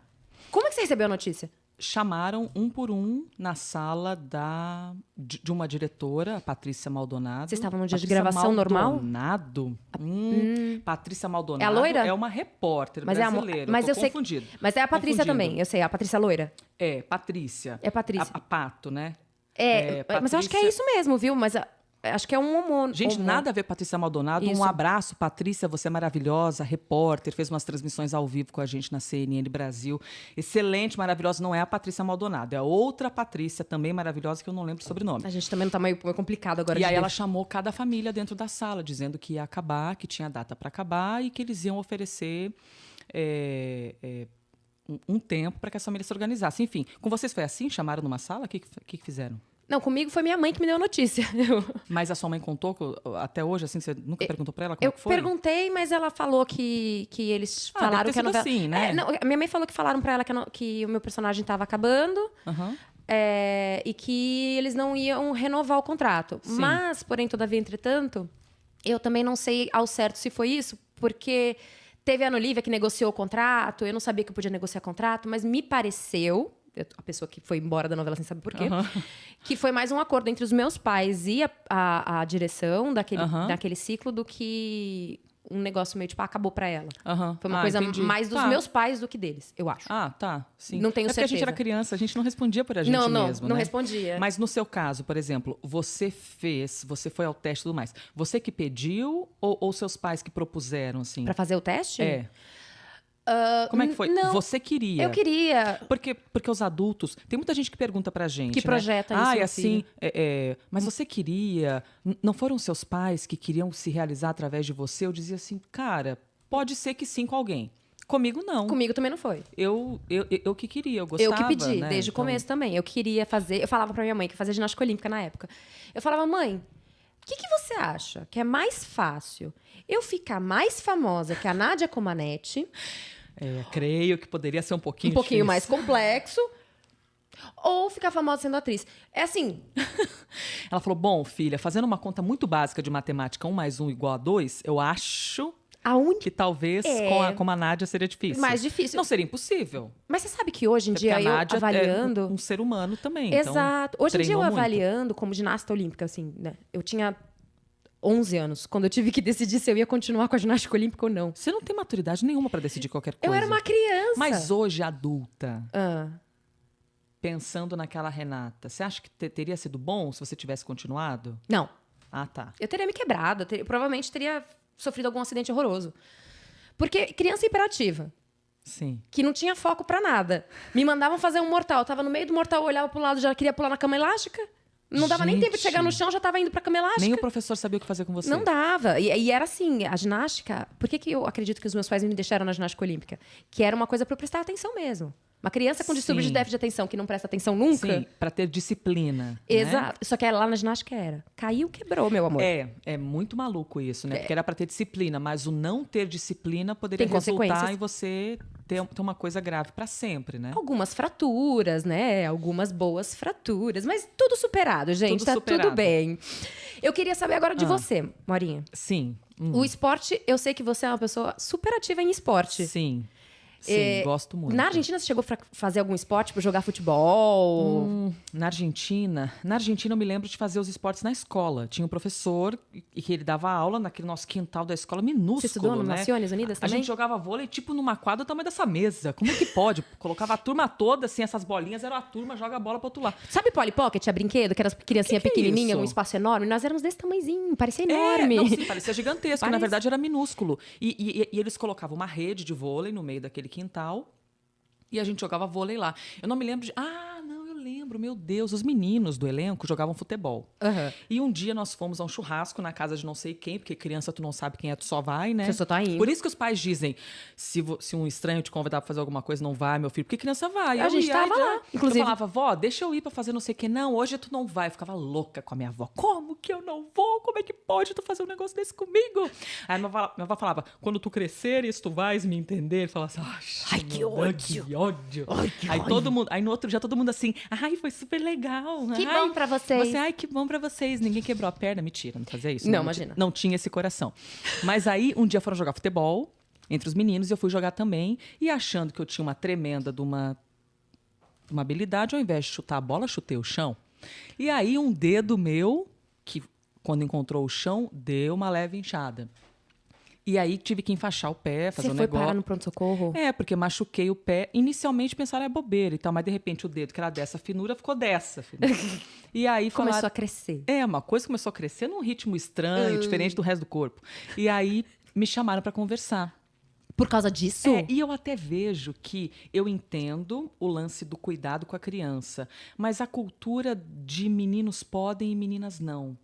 Como é que você recebeu a notícia? Chamaram um por um na sala de uma diretora, a Patrícia Maldonado. Vocês estavam no dia de gravação normal? Maldonado? Patrícia Maldonado. É a loira? É uma repórter brasileira. Mas eu sei. Confundido. Mas é a Patrícia também, eu sei, a Patrícia loira. É, Patrícia. É Patrícia. A Pato, né? Mas eu acho que é isso mesmo, viu? Mas acho que é um homônimo. Gente, nada a ver Patrícia Maldonado. Isso. Um abraço, Patrícia, você é maravilhosa, repórter, fez umas transmissões ao vivo com a gente na CNN Brasil. Excelente, maravilhosa. Não é a Patrícia Maldonado, é outra Patrícia, também maravilhosa, que eu não lembro o sobrenome. A gente também não tá meio complicado agora. E aí ela chamou cada família dentro da sala, dizendo que ia acabar, que tinha data para acabar e que eles iam oferecer um tempo para que as famílias se organizassem. Enfim, com vocês foi assim? Chamaram numa sala? O que fizeram? Não, comigo foi minha mãe que me deu a notícia. Mas a sua mãe contou até hoje, assim, você nunca perguntou para ela como é que foi? Eu perguntei, mas ela falou que eles falaram que a novela... assim, né? Minha mãe falou que falaram para ela que o meu personagem estava acabando e que eles não iam renovar o contrato. Sim. Mas, porém, todavia, entretanto, eu também não sei ao certo se foi isso, porque teve a Ana Olivia que negociou o contrato, eu não sabia que eu podia negociar contrato, mas me pareceu... a pessoa que foi embora da novela sem saber por quê, que foi mais um acordo entre os meus pais e a direção daquele ciclo do que um negócio meio tipo, acabou pra ela. Foi uma coisa mais dos meus pais do que deles, eu acho. Tá, sim. Não tenho certeza. Porque a gente era criança, a gente não respondia por a gente mesmo, não né? respondia. Mas no seu caso, por exemplo, você foi ao teste e tudo mais. Você que pediu ou seus pais que propuseram, assim? Pra fazer o teste? Como é que foi? Não, Você queria? Eu queria. Porque os adultos... Tem muita gente que pergunta pra gente, que projeta isso no assim, filho. mas você queria... Não foram seus pais que queriam se realizar através de você? Eu dizia assim, cara, pode ser que sim com alguém. Comigo, não. Comigo também não foi. Eu que queria, eu gostava. Eu que pedi, né? desde o começo também. Eu queria fazer... Eu falava pra minha mãe que fazia ginástica olímpica na época. Eu falava, mãe, o que você acha que é mais fácil? Eu ficar mais famosa que a Nádia Comaneci... creio que poderia ser um pouquinho difícil. Mais mais complexo. Ou ficar famosa sendo atriz. É assim. Ela falou, bom, filha, fazendo uma conta muito básica de matemática, 1 mais 1 igual a 2, eu acho que talvez com a Nádia seria difícil. Mais difícil. Não seria impossível. Mas você sabe que hoje em dia eu avaliando... é um ser humano também. Exato. Então, hoje em dia eu muito. avaliando como ginasta olímpica, assim, né? Eu tinha 11 anos, quando eu tive que decidir se eu ia continuar com a ginástica olímpica ou não. Você não tem maturidade nenhuma para decidir qualquer coisa. Eu era uma criança. Mas hoje, adulta, pensando naquela Renata, você acha que teria sido bom se você tivesse continuado? Não. Ah, tá. Eu teria me quebrado, eu provavelmente teria sofrido algum acidente horroroso. Porque criança hiperativa. Sim. Que não tinha foco pra nada. Me mandavam fazer um mortal. Eu tava no meio do mortal, eu olhava pro lado, já queria pular na cama elástica. Não dava nem tempo de chegar no chão, já estava indo para a cama elástica. Nem o professor sabia o que fazer com você. Não dava. E era assim, a ginástica... Por que eu acredito que os meus pais me deixaram na ginástica olímpica? Que era uma coisa para eu prestar atenção mesmo. Uma criança com distúrbio de déficit de atenção que não presta atenção nunca. Sim, para ter disciplina. Exato. Né? Só que lá na ginástica era. Caiu, quebrou, meu amor. É muito maluco isso, né? Porque era para ter disciplina, mas o não ter disciplina poderia Tem resultar em você ter uma coisa grave para sempre, né? Algumas fraturas, né? Algumas boas fraturas. Mas tudo superado, gente. Tudo superado. Tudo bem. Eu queria saber agora de você, Morinha. Sim. O esporte, eu sei que você é uma pessoa super ativa em esporte. Sim. Sim, gosto muito. Na Argentina, você chegou a fazer algum esporte, tipo jogar futebol? Na Argentina eu me lembro de fazer os esportes na escola. Tinha um professor e que ele dava aula naquele nosso quintal da escola minúsculo, Você estudou no né? Nações Unidas também? A gente jogava vôlei tipo numa quadra do tamanho dessa mesa. Como é que pode? Colocava a turma toda, assim, essas bolinhas, era a turma, joga a bola pro outro lado. Sabe Polly Pocket, a brinquedo, que era criancinha pequenininha, é num espaço enorme? Nós éramos desse tamanhozinho, parecia enorme. Não, sim, parecia gigantesco, na verdade era minúsculo. E eles colocavam uma rede de vôlei no meio daquele quintal. E a gente jogava vôlei lá. Eu não me lembro de... Ah, não, eu lembro, meu Deus. Os meninos do elenco jogavam futebol. Aham. E um dia nós fomos a um churrasco na casa de não sei quem, porque criança tu não sabe quem é, tu só vai, né? Você só tá indo. Por isso que os pais dizem, se um estranho te convidar pra fazer alguma coisa, não vai, meu filho. Porque criança vai. A Eu gente ia, tava lá, inclusive. Eu falava, vó, deixa eu ir pra fazer não sei o que. Não, hoje tu não vai. Eu ficava louca com a minha avó. Como que eu não vou? Como é que pode tu fazer um negócio desse comigo? Aí minha avó falava, quando tu cresceres, tu vais me entender. Eu falava assim, Ai, que ódio. Que ódio. Ai, que Aí raiva. todo mundo, aí no outro dia todo mundo assim, ai, foi super legal. Que ai, bom pra vocês. Ai, que bom pra vocês. Ninguém quebrou a perna. Mentira, não fazia isso. Não, imagina. Não tinha esse coração. Mas aí, um dia foram jogar futebol entre os meninos e eu fui jogar também. E achando que eu tinha uma tremenda de uma habilidade, ao invés de chutar a bola, chutei o chão. E aí, um dedo meu, que quando encontrou o chão, deu uma leve inchada. E aí, tive que enfaixar o pé, fazer Você um foi negócio. parar no pronto-socorro? É, porque machuquei o pé. Inicialmente pensaram, é bobeira e tal, mas de repente o dedo, que era dessa finura, ficou dessa finura. E aí Começou falaram, a crescer. é, uma coisa começou a crescer num ritmo estranho, diferente do resto do corpo. E aí me chamaram para conversar. Por causa disso? É, e eu até vejo que eu entendo o lance do cuidado com a criança, mas a cultura de meninos podem e meninas não.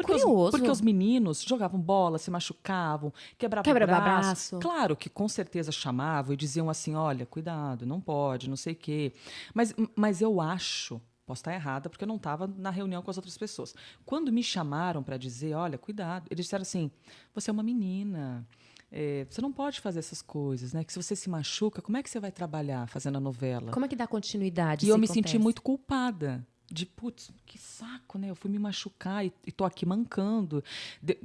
Curioso. Porque os meninos jogavam bola, se machucavam, quebravam Quebrava o braço. braço. Claro que com certeza chamavam e diziam assim, olha, cuidado, não pode, não sei o quê. Mas eu acho, posso estar errada, porque eu não estava na reunião com as outras pessoas. Quando me chamaram para dizer, olha, cuidado, eles disseram assim, você é uma menina, você não pode fazer essas coisas, né? Que se você se machuca, como é que você vai trabalhar fazendo a novela? Como é que dá continuidade? E eu se me senti acontece? muito culpada. De, putz, que saco, né? Eu fui me machucar e tô aqui mancando.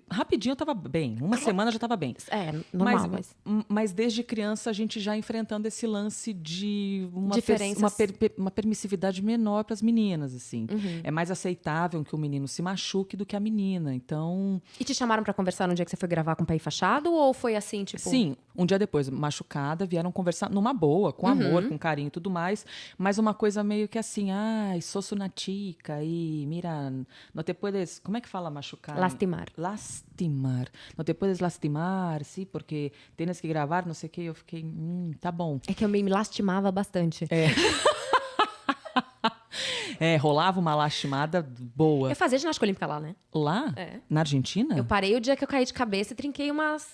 Rapidinho eu tava bem. Uma semana já tava bem. É, normal, mas... Mas desde criança a gente já enfrentando esse lance de Diferenças. uma permissividade menor para as meninas, assim. Uhum. É mais aceitável que o menino se machuque do que a menina. Então, E te chamaram pra conversar no dia que você foi gravar com o pé enfaixado? Ou foi assim, tipo... sim, um dia depois, machucada, vieram conversar numa boa, com amor, com carinho e tudo mais, mas uma coisa meio que assim, ai, sou una chica e mira, no te puedes, como é que fala machucar? Lastimar. Lastimar. No te puedes lastimar, sim, porque tienes que gravar, não sei o que, eu fiquei, tá bom. É que eu me lastimava bastante. Rolava uma lastimada boa. Eu fazia ginástica olímpica lá, né? Lá? É. Na Argentina? Eu parei o dia que eu caí de cabeça e trinquei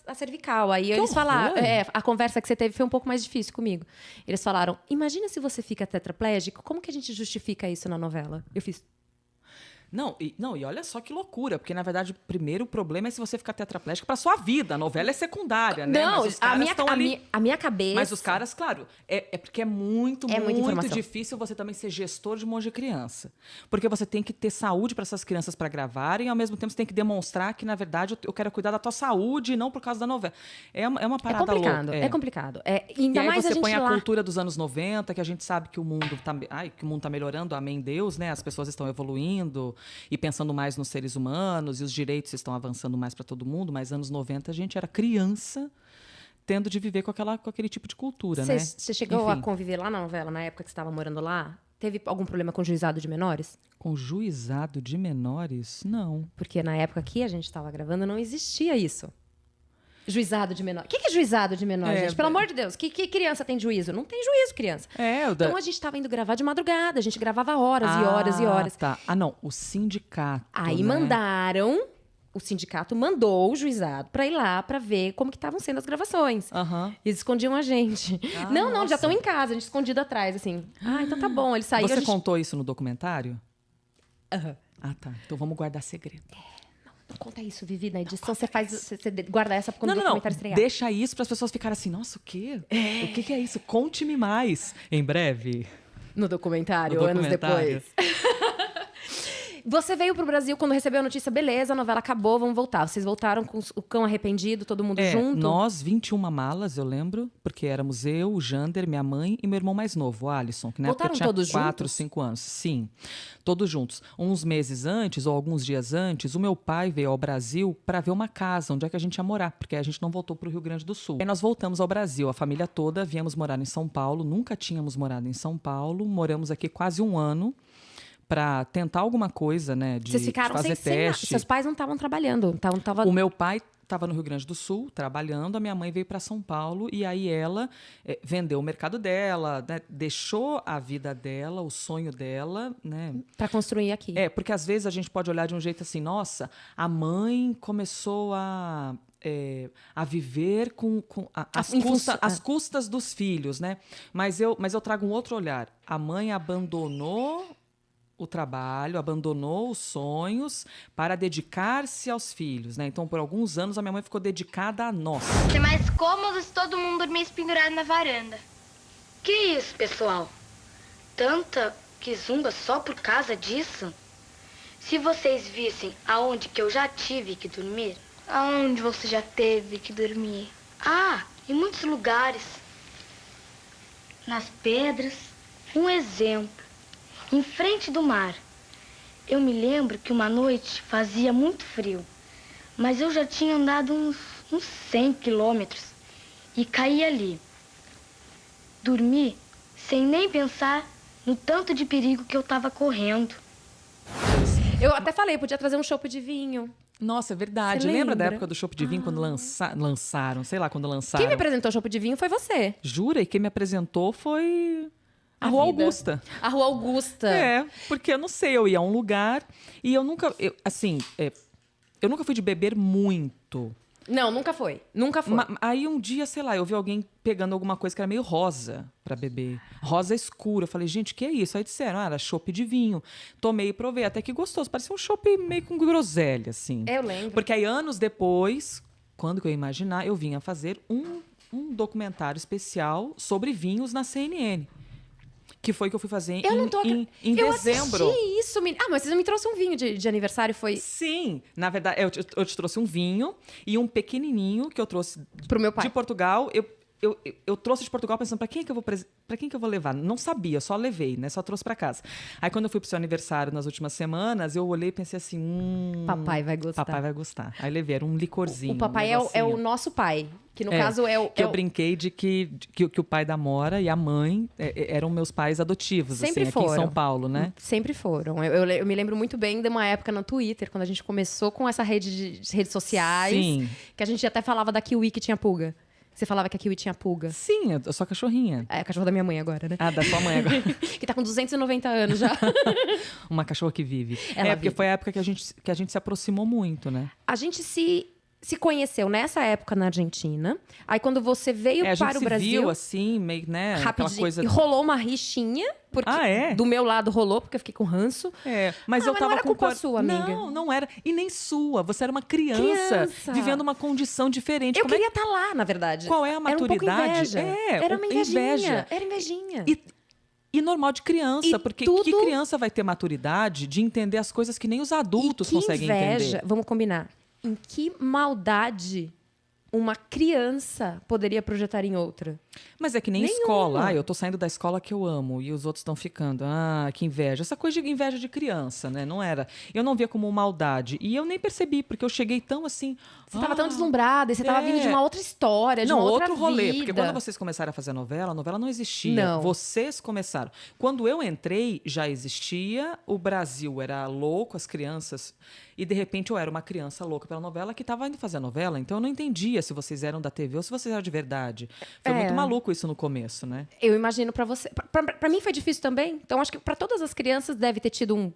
a cervical. Aí eles horror! falaram... a conversa que você teve foi um pouco mais difícil comigo. Eles falaram, imagina se você fica tetraplégico, como que a gente justifica isso na novela? Eu fiz... Não, e olha só que loucura, porque na verdade o primeiro problema é se você ficar tetraplégico para sua vida. A novela é secundária, né? Não, Mas os caras estão ali. a minha cabeça... Mas os caras, claro, é porque é muito muita informação. difícil você também ser gestor de um monte de criança. Porque você tem que ter saúde para essas crianças para gravarem e ao mesmo tempo você tem que demonstrar que, na verdade, eu quero cuidar da tua saúde e não por causa da novela. É uma parada complicado, louca. é complicado. Ainda E aí mais você a gente põe lá... a cultura dos anos 90, que a gente sabe que o mundo tá melhorando, amém Deus, né? As pessoas estão evoluindo e pensando mais nos seres humanos e os direitos estão avançando mais para todo mundo, mas anos 90 a gente era criança tendo de viver com aquele tipo de cultura, né? Você chegou Enfim. a conviver lá na novela, na época que você estava morando lá? Teve algum problema com juizado de menores? Com juizado de menores? Não. Porque na época que a gente estava gravando não existia isso. Juizado de menor. O que é juizado de menor, gente? Pelo amor de Deus. Que criança tem juízo? Não tem juízo, criança. Então a gente estava indo gravar de madrugada. A gente gravava horas e horas e horas. Tá. Ah, não. O sindicato. Aí né? mandaram... O sindicato mandou o juizado para ir lá para ver como que estavam sendo as gravações. Aham. Eles escondiam a gente. Ah, não, nossa. já estão em casa, a gente escondido atrás, assim. Ah, então tá bom. Eles saíram. Você contou isso no documentário? Aham. Ah, tá. Então vamos guardar segredo. Não conta isso, Vivi, na edição. Você guarda essa quando o Não. documentário estrear. Deixa isso para as pessoas ficarem assim, nossa, o quê? O que é isso? Conte-me mais. Em breve. No documentário, No anos documentário. depois. Você veio pro Brasil quando recebeu a notícia, beleza, a novela acabou, vamos voltar. Vocês voltaram com o cão arrependido, todo mundo junto? Nós, 21 malas, eu lembro, porque éramos eu, o Jander, minha mãe e meu irmão mais novo, o Alisson, que na época Voltaram tinha todos 4, juntos? 5 anos. Sim, todos juntos. Uns meses antes, ou alguns dias antes, o meu pai veio ao Brasil para ver uma casa, onde é que a gente ia morar, porque a gente não voltou para o Rio Grande do Sul. Aí nós voltamos ao Brasil, a família toda, viemos morar em São Paulo, nunca tínhamos morado em São Paulo, moramos aqui quase um ano, para tentar alguma coisa, né, de Vocês ficaram fazer sem teste. Seus pais não estavam trabalhando. Tava... O meu pai estava no Rio Grande do Sul, trabalhando, a minha mãe veio para São Paulo e aí ela vendeu o mercado dela, né, deixou a vida dela, o sonho dela, né? Para construir aqui. Porque às vezes a gente pode olhar de um jeito assim, nossa, a mãe começou a viver às custas dos filhos, né? Mas eu trago um outro olhar. A mãe abandonou o trabalho, abandonou os sonhos para dedicar-se aos filhos, né? Então, por alguns anos, a minha mãe ficou dedicada a nós. Ser mais cômodo se todo mundo dormisse pendurado na varanda. Que isso, pessoal? Tanta quizumba só por causa disso? Se vocês vissem aonde que eu já tive que dormir... Aonde você já teve que dormir? Ah, em muitos lugares. Nas pedras. Um exemplo. Em frente do mar. Eu me lembro que uma noite fazia muito frio. Mas eu já tinha andado uns 100 quilômetros. E caí ali. Dormi sem nem pensar no tanto de perigo que eu estava correndo. Eu até falei, podia trazer um chopp de vinho. Nossa, é verdade. Você Lembra da lembra? época do chopp de vinho quando lançaram? Sei lá, quando lançaram. Quem me apresentou o chopp de vinho foi você. Jura? E quem me apresentou foi a A Rua vida. Augusta. A Rua Augusta. Porque eu não sei, eu ia a um lugar e eu nunca fui de beber muito. Não, nunca foi. Nunca foi. Aí um dia, sei lá, eu vi alguém pegando alguma coisa que era meio rosa pra beber. Rosa escura. Eu falei, gente, que é isso? Aí disseram, era chopp de vinho. Tomei e provei, até que gostoso. Parecia um chopp meio com groselha, assim. Eu lembro. Porque aí, anos depois, quando que eu ia imaginar, eu vinha fazer um documentário especial sobre vinhos na CNN. Que foi que eu fui fazer Eu não tô em eu dezembro. assisti isso. Mas você não me trouxe um vinho de aniversário, foi Sim, na verdade, eu te trouxe um vinho e um pequenininho que eu trouxe pro meu pai. de Portugal. Eu trouxe de Portugal pensando, para quem que eu vou levar? Não sabia, só levei, né? Só trouxe para casa. Aí quando eu fui pro seu aniversário nas últimas semanas, eu olhei e pensei assim, Papai vai gostar. Papai vai gostar. Aí levei, era um licorzinho. O papai é o nosso pai, que no caso é o... Que eu brinquei de que o pai da Mora e a mãe eram meus pais adotivos, Sempre assim, foram. aqui em São Paulo, né? Sempre foram. Eu me lembro muito bem de uma época no Twitter, quando a gente começou com essa rede de redes sociais, Sim. que a gente até falava da Kiwi que tinha pulga. Você falava que a Kiwi tinha pulga. Sim, eu sou a cachorrinha. É a cachorra da minha mãe agora, né? Ah, da sua mãe agora. Que tá com 290 anos já. Uma cachorra que vive. Ela porque vive. foi a época que a gente se aproximou muito, né? A gente se conheceu nessa época na Argentina. Aí quando você veio A gente para o se Brasil, viu assim, meio, né? Aquela rapidinho, coisa... e rolou uma rixinha. Porque do meu lado rolou, porque eu fiquei com ranço. Mas eu mas tava não era com culpa sua, amiga. Não era. E nem sua. Você era uma criança. Vivendo uma condição diferente. Eu queria estar lá, na verdade. Qual é a maturidade? Era um pouco inveja. Era uma invejinha. Era invejinha. E normal de criança, E porque tudo- que criança vai ter maturidade de entender as coisas que nem os adultos E que conseguem inveja, entender? vamos combinar. Em que maldade uma criança poderia projetar em outra? Mas é que nem Nenhuma. escola. Eu tô saindo da escola que eu amo e os outros estão ficando. Que inveja. Essa coisa de inveja de criança, né? Não era. Eu não via como maldade. E eu nem percebi, porque eu cheguei tão assim... Você tava tão deslumbrada, e você tava vindo de uma outra história, de Não, uma outra outro rolê. vida. Porque quando vocês começaram a fazer a novela não existia. Não. Vocês começaram. Quando eu entrei, já existia. O Brasil era louco, as crianças. E, de repente, eu era uma criança louca pela novela que estava indo fazer a novela. Então, eu não entendia se vocês eram da TV ou se vocês eram de verdade. Foi muito maluco isso no começo, né? Eu imagino pra você. Pra mim foi difícil também. Então, acho que pra todas as crianças deve ter tido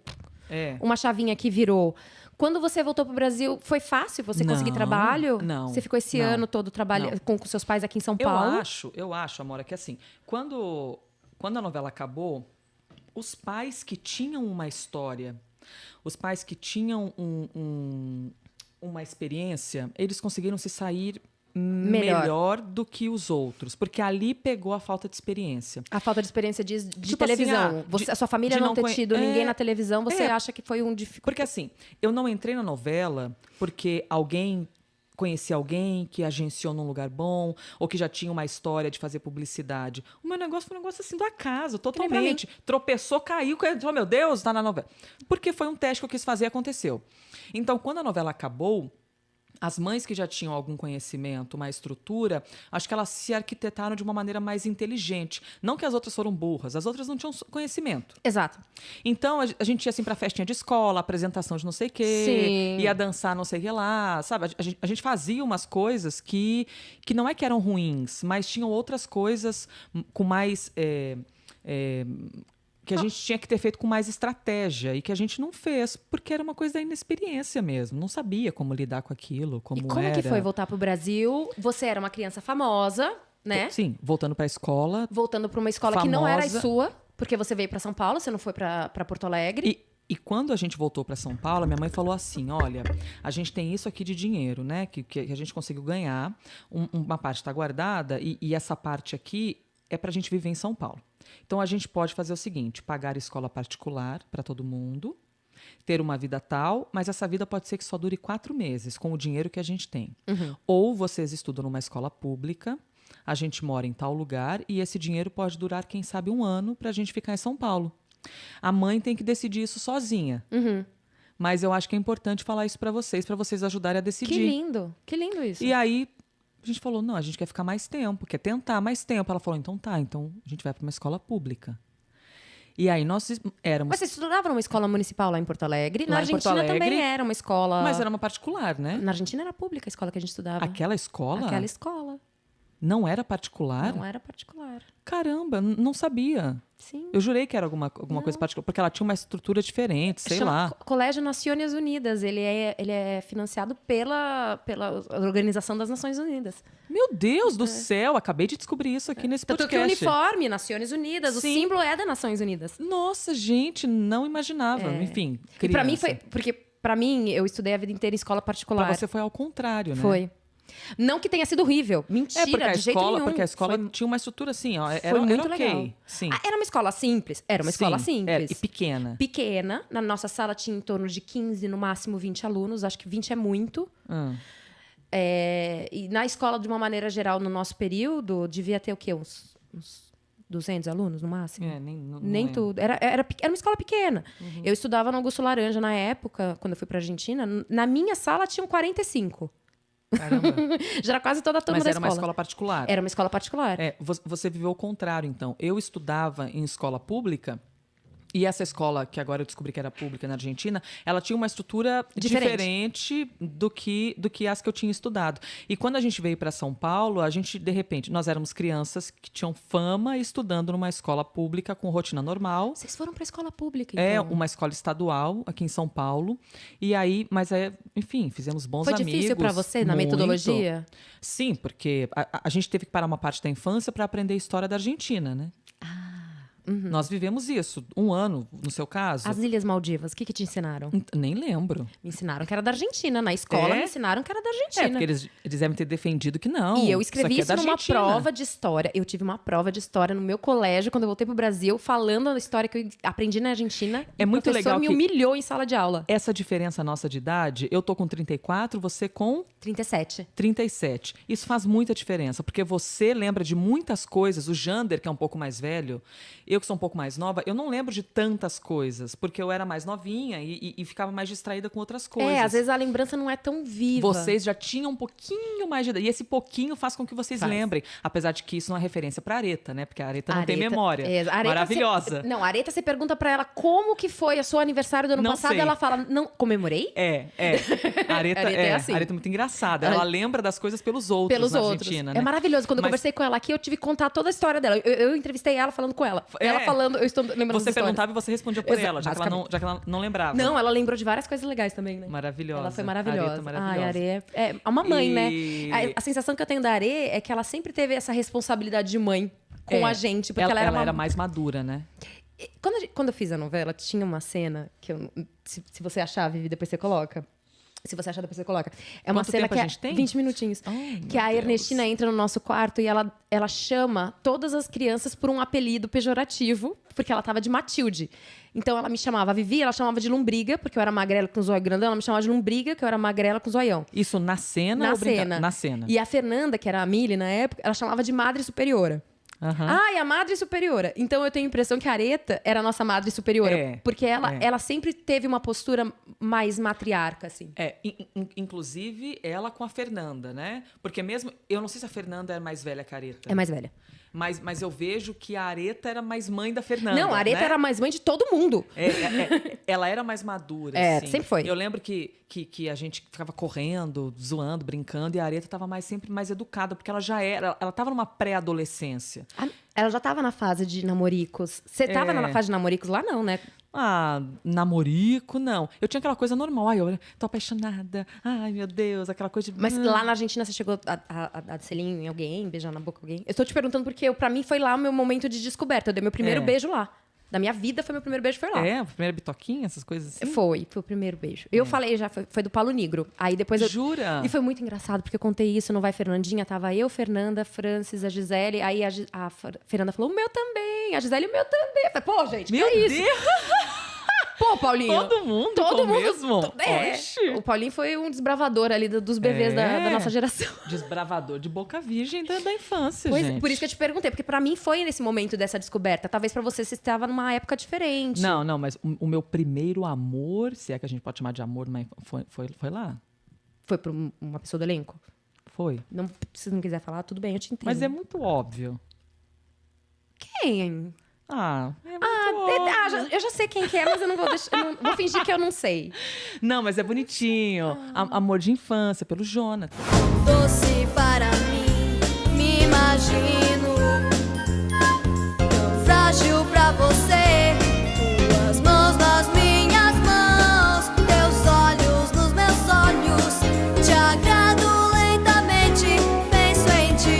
uma chavinha que virou. Quando você voltou pro Brasil, foi fácil você conseguir trabalho? Não. Você ficou esse ano todo trabalhando com seus pais aqui em São Eu Paulo? acho, Amora, que assim, quando a novela acabou, os pais que tinham uma história, os pais que tinham uma experiência, eles conseguiram se sair melhor do que os outros, porque ali pegou a falta de experiência. A falta de experiência de Tipo televisão. assim, A sua família de não não ter tido ninguém na televisão, você acha que foi um dificuldade? Porque assim, eu não entrei na novela porque conhecia alguém que agenciou num lugar bom ou que já tinha uma história de fazer publicidade. O meu negócio foi um negócio assim do acaso, totalmente. Tropeçou, caiu, entrou, meu Deus, tá na novela. Porque foi um teste que eu quis fazer e aconteceu. Então, quando a novela acabou, As mães que já tinham algum conhecimento, uma estrutura, acho que elas se arquitetaram de uma maneira mais inteligente. Não que as outras foram burras, as outras não tinham conhecimento. Exato. Então, a gente ia assim pra festinha de escola, apresentação de não sei o quê, Sim. ia dançar não sei o que lá, sabe? A gente fazia umas coisas que não é que eram ruins, mas tinham outras coisas com mais... que a gente tinha que ter feito com mais estratégia e que a gente não fez, porque era uma coisa da inexperiência mesmo. Não sabia como lidar com aquilo, como E como era. que foi voltar pro Brasil? Você era uma criança famosa, né? Sim, voltando pra escola. Voltando para uma escola que não era a Famosa. sua, porque você veio para São Paulo, você não foi para Porto Alegre. E quando a gente voltou para São Paulo, minha mãe falou assim: olha, a gente tem isso aqui de dinheiro, né? Que a gente conseguiu ganhar. Uma parte está guardada e essa parte aqui é para a gente viver em São Paulo. Então a gente pode fazer o seguinte: pagar escola particular para todo mundo, ter uma vida tal, mas essa vida pode ser que só dure 4 meses com o dinheiro que a gente tem. Ou vocês estudam numa escola pública, a gente mora em tal lugar e esse dinheiro pode durar, quem sabe, 1 ano para a gente ficar em São Paulo. A mãe tem que decidir isso sozinha. Mas eu acho que é importante falar isso para vocês ajudarem a decidir. Que lindo isso. E aí a gente falou, não, a gente quer ficar mais tempo, quer tentar mais tempo. Ela falou, então tá, então a gente vai para uma escola pública. E aí nós éramos... Mas você estudava numa escola municipal lá em Porto Alegre? Na Lá em Porto Argentina Alegre, também era uma escola... Mas era uma particular, né? Na Argentina era pública a escola que a gente estudava. Aquela escola Aquela escola. não era particular? Não era particular. Caramba, não sabia. Sim. Eu jurei que era alguma coisa particular, porque ela tinha uma estrutura diferente, sei Chama lá. Colégio Nações Unidas. Ele é financiado pela Organização das Nações Unidas. Meu Deus do céu, acabei de descobrir isso aqui nesse Tanto que o podcast. uniforme, Nações Unidas, o Sim. símbolo é das Nações Unidas. Nossa, gente, não imaginava. Enfim, E pra mim criança. foi... Porque pra mim, eu estudei a vida inteira em escola particular. Pra você foi ao contrário, né? Foi. Não que tenha sido horrível. Mentira, porque de jeito nenhum. porque a escola Foi- tinha uma estrutura assim, ó. Foi Era muito ok. legal. Sim. Ah, era uma escola simples? Era uma escola Sim, simples. era, e pequena. Pequena. Na nossa sala tinha em torno de 15, no máximo 20 alunos. Acho que 20 é muito. Ah. E na escola, de uma maneira geral, no nosso período, devia ter o quê? Uns 200 alunos, no máximo? Não Nem lembro. tudo. Era uma escola pequena. Eu estudava no Augusto Laranja na época, quando eu fui pra Argentina. Na minha sala tinham 45. Caramba. Já era quase toda a turma Mas da era uma escola. escola particular. Era uma escola particular. Você viveu o contrário, então. Eu estudava em escola pública. E essa escola, que agora eu descobri que era pública na Argentina, ela tinha uma estrutura diferente do que as que eu tinha estudado. E quando a gente veio para São Paulo, a gente, de repente, nós éramos crianças que tinham fama estudando numa escola pública com rotina normal. Vocês foram pra escola pública, então? É uma escola estadual aqui em São Paulo. E aí, enfim, fizemos bons Foi amigos. difícil pra você na muito. metodologia? Sim, porque a gente teve que parar uma parte da infância para aprender a história da Argentina, né? Nós vivemos isso, 1 ano, no seu caso. As Ilhas Maldivas, o que te ensinaram? Nem lembro. Me ensinaram que era da Argentina. Na escola É? me ensinaram que era da Argentina. Porque eles devem ter defendido que não. E eu escrevi aqui é isso da numa Argentina. prova de história. Eu tive uma prova de história no meu colégio, quando eu voltei pro Brasil, falando a história que eu aprendi na Argentina. É E muito o professor legal me que- humilhou em sala de aula. Essa diferença nossa de idade, eu tô com 34, você com 37. 37. Isso faz muita diferença, porque você lembra de muitas coisas. O Jander, que é um pouco mais velho, eu que sou um pouco mais nova, eu não lembro de tantas coisas, porque eu era mais novinha e ficava mais distraída com outras coisas. Às vezes a lembrança não é tão viva. Vocês já tinham um pouquinho mais de idade. E esse pouquinho faz com que vocês Faz. lembrem. Apesar de que isso não é referência para Areta, né? Porque a Areta não tem Areta- memória. a Areta Maravilhosa. Não, a Areta, você pergunta pra ela como que foi o seu aniversário do ano Não passado, sei. e ela fala, não, comemorei? A Areta, Areta é assim. A Areta é muito engraçada. Ela lembra das coisas pelos outros Pelos na outros. Argentina, É né? maravilhoso. Quando eu Mas- conversei com ela aqui, eu tive que contar toda a história dela. Eu entrevistei ela falando com ela. É. Ela falando, eu estou lembrando Você das histórias. perguntava e você respondia por Exato, ela, já que ela não lembrava. Não, ela lembrou de várias coisas legais também, né? Maravilhosa. Ela foi Areta maravilhosa. maravilhosa. Ai, a Arê é uma mãe, E- né? A sensação que eu tenho da Arê é que ela sempre teve essa responsabilidade de mãe com a gente. Porque ela era mais madura, né? Quando eu fiz a novela, tinha uma cena que eu... Se você achar, Vivi, depois você coloca. Se você achar, depois você coloca. É uma Quanto cena tempo que a é gente tem? 20 minutinhos. Que a Ernestina entra no nosso quarto e ela chama todas as crianças por um apelido pejorativo, porque ela tava de Matilde. Então ela me chamava, a Vivi, ela chamava de lombriga, porque eu era magrela com zóio grandão, ela me chamava de lombriga, que eu era magrela com zoião. Isso na cena Na ou cena. Na cena. E a Fernanda, que era a Mili na época, ela chamava de madre superiora. Aham. Ah, e a madre superiora. Então eu tenho a impressão que a Areta era a nossa madre superiora. É, Porque ela sempre teve uma postura mais matriarca, assim. Inclusive ela com a Fernanda, né? Porque mesmo, eu não sei se a Fernanda era mais velha que a Areta. É mais velha. Mas eu vejo que a Areta era mais mãe da Fernanda. Não, a Areta né? era mais mãe de todo mundo. Ela era mais madura, É, assim. sempre foi. Eu lembro que a gente ficava correndo, zoando, brincando, e a Areta estava sempre mais educada, porque ela estava numa pré-adolescência. Ela já tava na fase de namoricos. Você tava na fase de namoricos lá, não, né? Ah, namorico, não. Eu tinha aquela coisa normal. Ai, eu tô apaixonada. Ai, meu Deus, aquela coisa de... Mas lá na Argentina você chegou a dar selinho em alguém, beijar na boca alguém? Eu tô te perguntando porque pra mim foi lá o meu momento de descoberta. Eu dei meu primeiro beijo lá. Da minha vida, foi meu primeiro beijo, foi lá. a primeira bitoquinha, essas coisas assim? Foi o primeiro beijo. Eu falei já, foi do Paulo Negro. Aí depois eu... Jura? E foi muito engraçado, porque eu contei isso no Vai Fernandinha. Tava eu, Fernanda, Francis, a Gisele. Aí a Fernanda falou, o meu também. A Gisele, o meu também. Eu falei, pô, gente, Meu que é isso? Deus! Pô, Paulinho. Todo mundo mesmo? Oxi. O Paulinho foi um desbravador ali dos bebês da nossa geração. Desbravador de boca virgem da infância, Pois, gente. por isso que eu te perguntei, porque pra mim foi nesse momento dessa descoberta. Talvez pra você estava numa época diferente. Não, mas o meu primeiro amor, se é que a gente pode chamar de amor, mas foi lá. Foi pra uma pessoa do elenco? Foi. Não, se não quiser falar, tudo bem, eu te entendo. Mas é muito óbvio. Quem? É muito óbvio. Eu já sei quem que é, mas eu não vou deixar. Eu não, vou fingir que eu não sei. Não, mas é bonitinho. Amor de infância, pelo Jonathan. Doce para mim, me imagino tão frágil pra você. Tuas mãos nas minhas mãos, teus olhos nos meus olhos. Te agrado lentamente, penso em ti.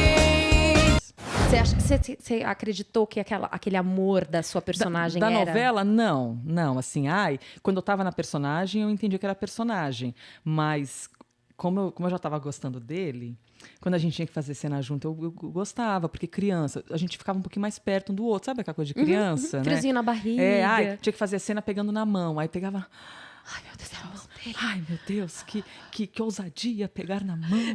Você acreditou que aquele amor da sua personagem da era... novela, não. Assim, quando eu tava na personagem, eu entendi que era personagem. Mas, como eu já tava gostando dele, quando a gente tinha que fazer cena junto, eu gostava, porque criança, a gente ficava um pouquinho mais perto um do outro. Sabe aquela coisa de criança, né? Friozinho na barriga. Tinha que fazer cena pegando na mão. Aí pegava... Ai, meu Deus, é a mão dele. Ai, meu Deus, que ousadia pegar na mão. Né?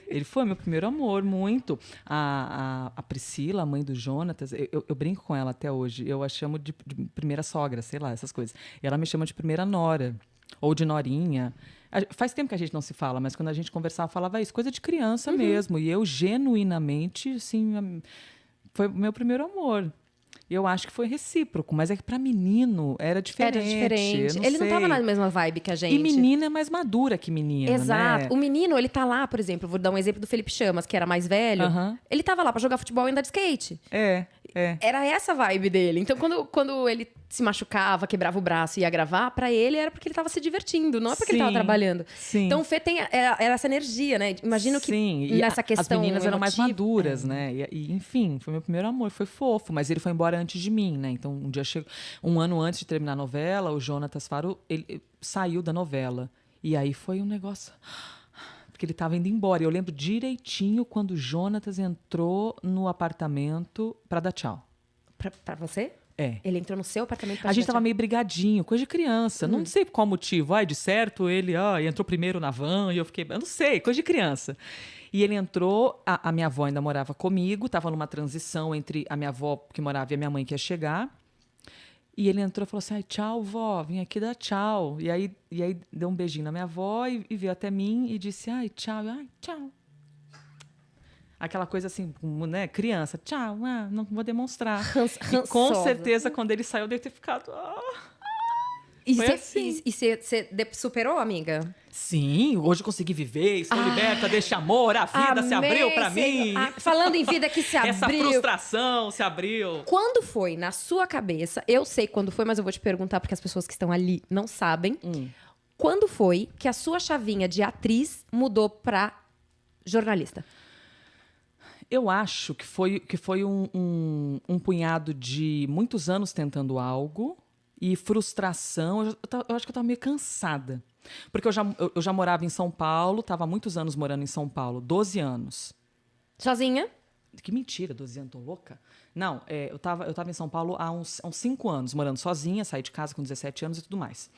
Ele foi meu primeiro amor, muito. A Priscila, a mãe do Jonatas, eu brinco com ela até hoje. Eu a chamo de primeira sogra, sei lá, essas coisas. E ela me chama de primeira nora, ou de norinha. Faz tempo que a gente não se fala, mas quando a gente conversava, falava isso, coisa de criança mesmo. E eu, genuinamente, assim, foi o meu primeiro amor. Eu acho que foi recíproco, mas é que pra menino era diferente. Era diferente. Ele não tava na mesma vibe que a gente. E menina é mais madura que menina, Exato. né? O menino, ele tá lá, por exemplo, vou dar um exemplo do Felipe Chamas, que era mais velho. Ele tava lá pra jogar futebol e andar de skate. Era essa vibe dele. Então, quando ele se machucava, quebrava o braço e ia gravar, pra ele era porque ele tava se divertindo, não é porque ele tava trabalhando. Sim. Então, o Fê era essa energia, né? Imagino que Sim. nessa questão as meninas eram mais emotiva- maduras, né? E, enfim, foi meu primeiro amor, foi fofo, mas ele foi embora antes de mim, né? Então, um ano antes de terminar a novela, o Jonatas Faro, ele saiu da novela. E aí foi um negócio... Porque ele estava indo embora. Eu lembro direitinho quando o Jonatas entrou no apartamento para dar tchau. Pra você? É. Ele entrou no seu apartamento pra A gente te dar tava meio brigadinho, coisa de criança. Não sei qual motivo. De certo, ele entrou primeiro na van e eu fiquei... Eu não sei, coisa de criança. E ele entrou, a minha avó ainda morava comigo, tava numa transição entre a minha avó que morava e a minha mãe que ia chegar. E ele entrou e falou assim, tchau, vó, vim aqui dar tchau. E aí deu um beijinho na minha avó e veio até mim e disse, tchau, tchau. Aquela coisa assim, né, criança, tchau, não vou demonstrar. E com Rançosa. certeza, quando ele saiu, eu devo ter ficado... E Foi você assim. superou, amiga? Sim, hoje eu consegui viver, estou liberta desse amor, a vida se abriu pra mim. Falando em vida que se abriu. Essa frustração se abriu. Quando foi na sua cabeça? Eu sei quando foi, mas eu vou te perguntar porque as pessoas que estão ali não sabem. Quando foi que a sua chavinha de atriz mudou pra jornalista? Eu acho que foi um punhado de muitos anos tentando algo e frustração. Eu acho que eu estava meio cansada. Porque eu já morava em São Paulo, estava há muitos anos morando em São Paulo, 12 anos. Sozinha? Que mentira, 12 anos, tô louca? Não, eu tava em São Paulo há uns 5 anos, morando sozinha, saí de casa com 17 anos e tudo mais.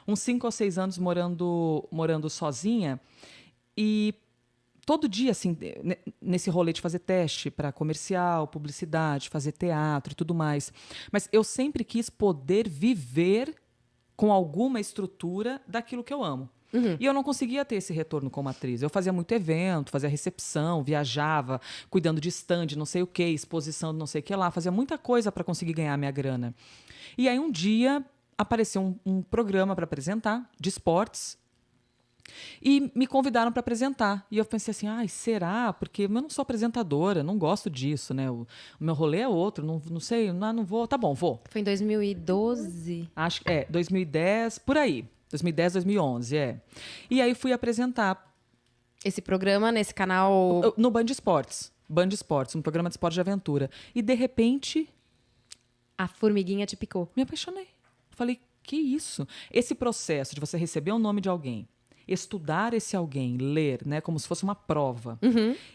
Uns 5 ou 6 anos morando sozinha e todo dia, assim, nesse rolê de fazer teste para comercial, publicidade, fazer teatro e tudo mais. Mas eu sempre quis poder viver com alguma estrutura daquilo que eu amo. E eu não conseguia ter esse retorno como atriz. Eu fazia muito evento, fazia recepção, viajava, cuidando de stand, não sei o quê, exposição, não sei o que lá. Fazia muita coisa para conseguir ganhar minha grana. E aí um dia apareceu um programa para apresentar, de esportes, e me convidaram para apresentar. E eu pensei assim, ai, será? Porque eu não sou apresentadora, não gosto disso, né? O meu rolê é outro, não sei, não vou. Tá bom, vou. Foi em 2012? Acho que 2010, por aí. 2010, 2011, E aí fui apresentar Esse programa nesse canal... no Band Esportes. Band Esportes, um programa de esporte de aventura. E, de repente, A formiguinha te picou. me apaixonei. Falei, que isso? Esse processo de você receber o nome de alguém, estudar esse alguém, ler, né, como se fosse uma prova.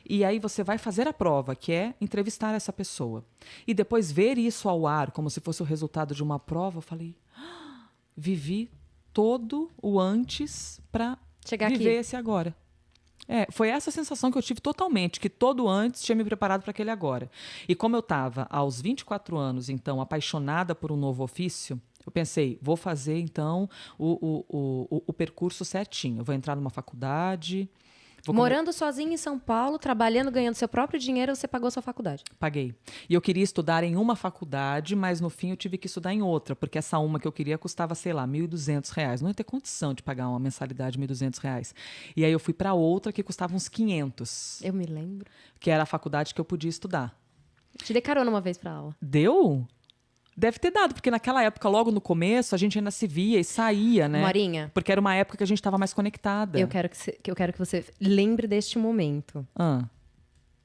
E aí você vai fazer a prova, que é entrevistar essa pessoa. E depois ver isso ao ar, como se fosse o resultado de uma prova, eu falei, vivi todo o antes para viver esse agora. Foi essa sensação que eu tive totalmente, que todo antes tinha me preparado para aquele agora. E como eu estava aos 24 anos, então, apaixonada por um novo ofício, eu pensei, vou fazer, então, o percurso certinho. Eu vou entrar numa faculdade... Morando sozinha em São Paulo, trabalhando, ganhando seu próprio dinheiro, você pagou sua faculdade? Paguei. E eu queria estudar em uma faculdade, mas no fim eu tive que estudar em outra, porque essa uma que eu queria custava, sei lá, R$1.200. Não ia ter condição de pagar uma mensalidade de R$1.200. E aí eu fui para outra que custava uns 500. Eu me lembro. Que era a faculdade que eu podia estudar. Te dei carona uma vez pra aula. Deu? Deve ter dado, porque naquela época, logo no começo, a gente ainda se via e saía, né? Morinha. Porque era uma época que a gente estava mais conectada. Eu quero que você lembre deste momento. Ah,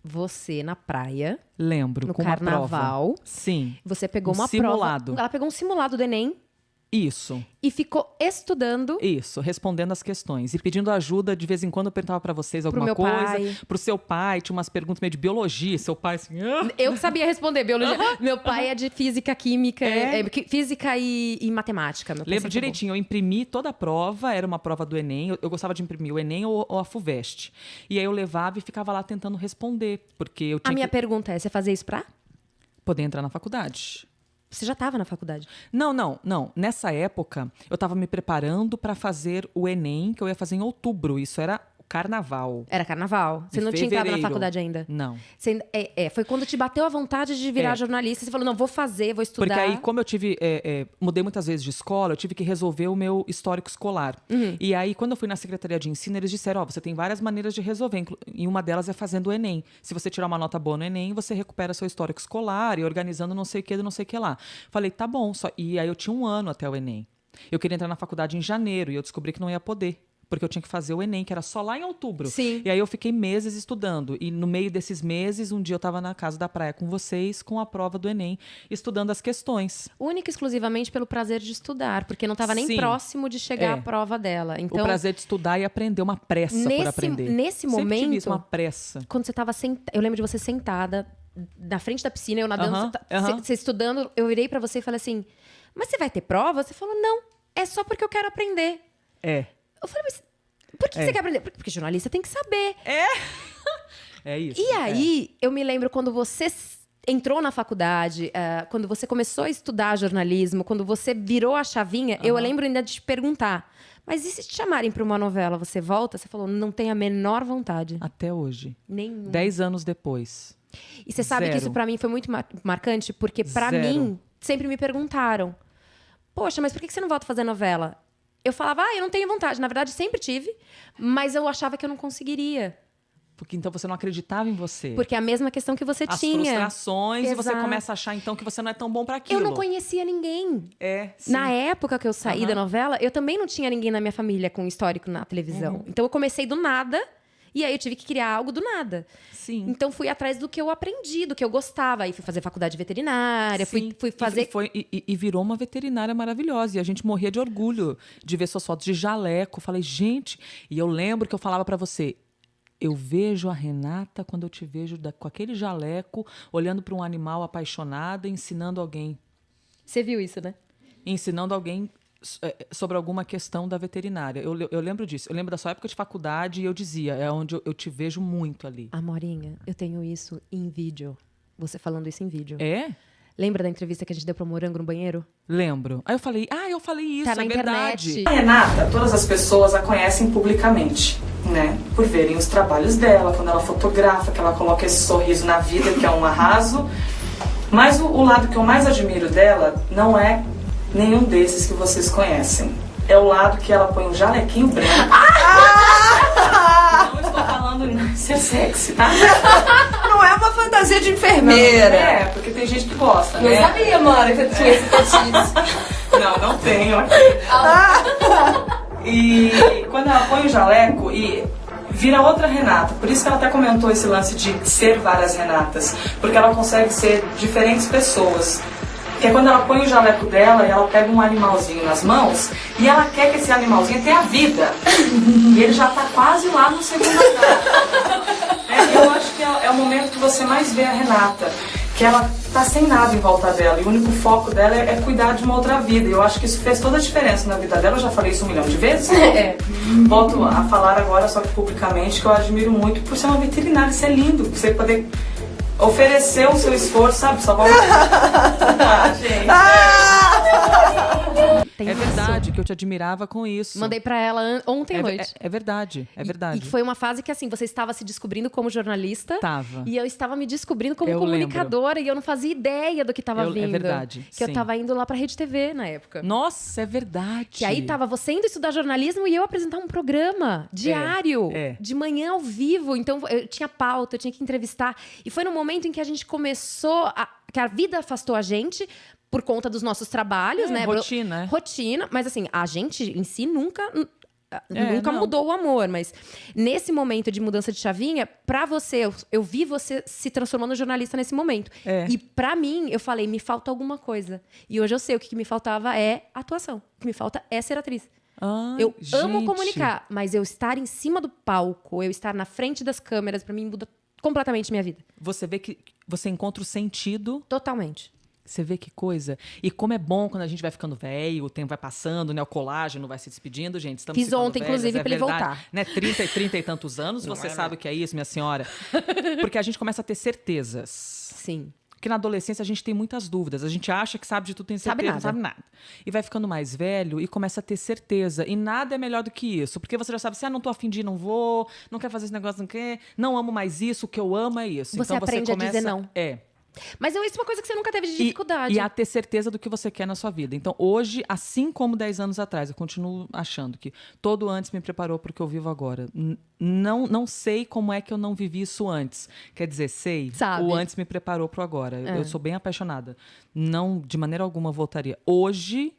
Você na praia, lembro, no com uma carnaval. prova. Sim. Você pegou Um uma simulado. prova. Ela pegou um simulado do Enem Isso. e ficou estudando. Isso, respondendo as questões. E pedindo ajuda, de vez em quando eu perguntava para vocês alguma meu coisa. pai. Pro seu pai, tinha umas perguntas meio de biologia. Seu pai assim... Eu que sabia responder biologia. Meu pai é de física, química, física e matemática. Meu pai Lembro sempre direitinho, eu imprimi toda a prova, era uma prova do Enem. Eu gostava de imprimir o Enem ou a FUVEST. E aí eu levava e ficava lá tentando responder. Porque eu A tinha minha que pergunta é, você fazia isso pra? poder entrar na faculdade. Você já estava na faculdade? Não. Nessa época, eu estava me preparando para fazer o Enem, que eu ia fazer em outubro. Isso era o carnaval. Era carnaval. Você Em não tinha entrado na fevereiro. faculdade ainda? Não. Você, foi quando te bateu a vontade de virar jornalista. Você falou, não, vou fazer, vou estudar. Porque aí, como eu tive... mudei muitas vezes de escola, eu tive que resolver o meu histórico escolar. E aí, quando eu fui na Secretaria de Ensino, eles disseram, você tem várias maneiras de resolver. E uma delas é fazendo o Enem. Se você tirar uma nota boa no Enem, você recupera seu histórico escolar e organizando não sei o que, não sei o que lá. Falei, tá bom. E aí, eu tinha 1 ano até o Enem. Eu queria entrar na faculdade em janeiro e eu descobri que não ia poder. Porque eu tinha que fazer o Enem, que era só lá em outubro. Sim. E aí eu fiquei meses estudando. E no meio desses meses, um dia eu estava na casa da praia com vocês, com a prova do Enem, estudando as questões. Única e exclusivamente pelo prazer de estudar, porque não estava nem Sim. próximo de chegar É. à prova dela. Então, O prazer de estudar e aprender, uma pressa por aprender. nesse Sempre tive momento, isso, uma pressa. quando você estava sentada, eu lembro de você sentada na frente da piscina, eu nadando, Aham. você estudando, eu virei pra você e falei assim, mas você vai ter prova? Você falou, não, é só porque eu quero aprender. É. Eu falei, mas por que você quer aprender? Porque jornalista tem que saber. É isso. E aí, eu me lembro quando você entrou na faculdade, quando você começou a estudar jornalismo, quando você virou a chavinha, eu lembro ainda de te perguntar, mas e se te chamarem para uma novela, você volta? Você falou, não tem a menor vontade. Até hoje. Nenhum. 10 anos depois. E você sabe que Zero. isso pra mim foi muito marcante, porque pra Zero. mim, sempre me perguntaram, poxa, mas por que você não volta a fazer novela? Eu falava, eu não tenho vontade. Na verdade, sempre tive, mas eu achava que eu não conseguiria. Porque então você não acreditava em você. Porque é a mesma questão que você As tinha. frustrações e você Exato. começa a achar então que você não é tão bom para aquilo. Eu não conhecia ninguém. Sim. Na época que eu saí da novela, eu também não tinha ninguém na minha família com histórico na televisão. Então eu comecei do nada e aí eu tive que criar algo do nada. Sim. Então fui atrás do que eu aprendi, do que eu gostava. Aí fui fazer faculdade veterinária, Sim. fui fazer... E virou uma veterinária maravilhosa. E a gente morria de orgulho de ver suas fotos de jaleco. Falei, gente... E eu lembro que eu falava pra você... Eu vejo a Renata quando eu te vejo com aquele jaleco, olhando para um animal apaixonada, ensinando alguém. Você viu isso, né? Ensinando alguém sobre alguma questão da veterinária. Eu lembro disso. Eu lembro da sua época de faculdade e eu dizia, é onde eu te vejo muito ali. Amorinha, eu tenho isso em vídeo. Você falando isso em vídeo. É? Lembra da entrevista que a gente deu pra Morango no banheiro? Lembro. Aí eu falei isso, Tá na é verdade. internet. A Renata, todas as pessoas a conhecem publicamente, né? Por verem os trabalhos dela, quando ela fotografa, que ela coloca esse sorriso na vida, que é um arraso. Mas o lado que eu mais admiro dela não é nenhum desses que vocês conhecem. É o lado que ela põe um jalequinho branco. Não estou falando em ser sexy, tá? Não é uma fantasia de enfermeira. É, porque tem gente que gosta, Não né? sabia, mano, que você tinha esse fetiche. Não tenho aqui. E quando ela põe o jaleco e vira outra Renata. Por isso que ela até comentou esse lance de ser várias Renatas. Porque ela consegue ser diferentes pessoas. Que é quando ela põe o jaleco dela e ela pega um animalzinho nas mãos e ela quer que esse animalzinho tenha vida. E ele já tá quase lá no segundo andar. Eu acho que é o momento que você mais vê a Renata. Que ela tá sem nada em volta dela. E o único foco dela é cuidar de uma outra vida. E eu acho que isso fez toda a diferença na vida dela. Eu já falei isso 1 milhão de vezes. Volto a falar agora, só que publicamente, que eu admiro muito por ser uma veterinária. Isso é lindo. Você poder oferecer o seu esforço, sabe? Só vamos... gente. Tem É isso. verdade, que eu te admirava com isso. Mandei pra ela ontem à noite. É verdade, é verdade. E foi uma fase que, assim, você estava se descobrindo como jornalista. Tava. E eu estava me descobrindo como Eu comunicadora. E eu não fazia ideia do que estava vindo. É verdade, Que eu sim. estava indo lá pra Rede TV na época. Nossa, é verdade. Que aí tava você indo estudar jornalismo e eu apresentar um programa diário, de manhã ao vivo. Então eu tinha pauta, eu tinha que entrevistar. E foi no momento em que a gente começou, que a vida afastou a gente por conta dos nossos trabalhos, né? Rotina. Rotina, mas assim, a gente em si nunca não. mudou o amor, mas nesse momento de mudança de chavinha, pra você, eu vi você se transformando em jornalista nesse momento. É. E pra mim, eu falei, me falta alguma coisa. E hoje eu sei, o que me faltava é atuação. O que me falta é ser atriz. Ai, Eu amo gente. comunicar, mas eu estar em cima do palco, eu estar na frente das câmeras, pra mim muda completamente minha vida. Você vê que você encontra o sentido. Totalmente. Você vê que coisa. E como é bom quando a gente vai ficando velho, o tempo vai passando, né? O colágeno vai se despedindo, gente. Estamos Fiz ficando ontem, velhas, inclusive, é pra ele verdade. voltar. Né? 30 e tantos anos, você sabe o que é isso, minha senhora. Porque a gente começa a ter certezas. Sim. Porque na adolescência a gente tem muitas dúvidas. A gente acha que sabe de tudo, tem certeza, não sabe nada. E vai ficando mais velho e começa a ter certeza. E nada é melhor do que isso. Porque você já sabe, não tô afim de ir, não vou, não quero fazer esse negócio, não quer, não amo mais isso, o que eu amo é isso. Você então aprende você a começa, dizer não. Mas isso é uma coisa que você nunca teve de dificuldade. E a ter certeza do que você quer na sua vida. Então, hoje, assim como 10 anos atrás, eu continuo achando que todo antes me preparou para o que eu vivo agora. Não sei como é que eu não vivi isso antes. Quer dizer, sei. Sabe. O antes me preparou para o agora. Eu sou bem apaixonada. Não, de maneira alguma, voltaria. Hoje,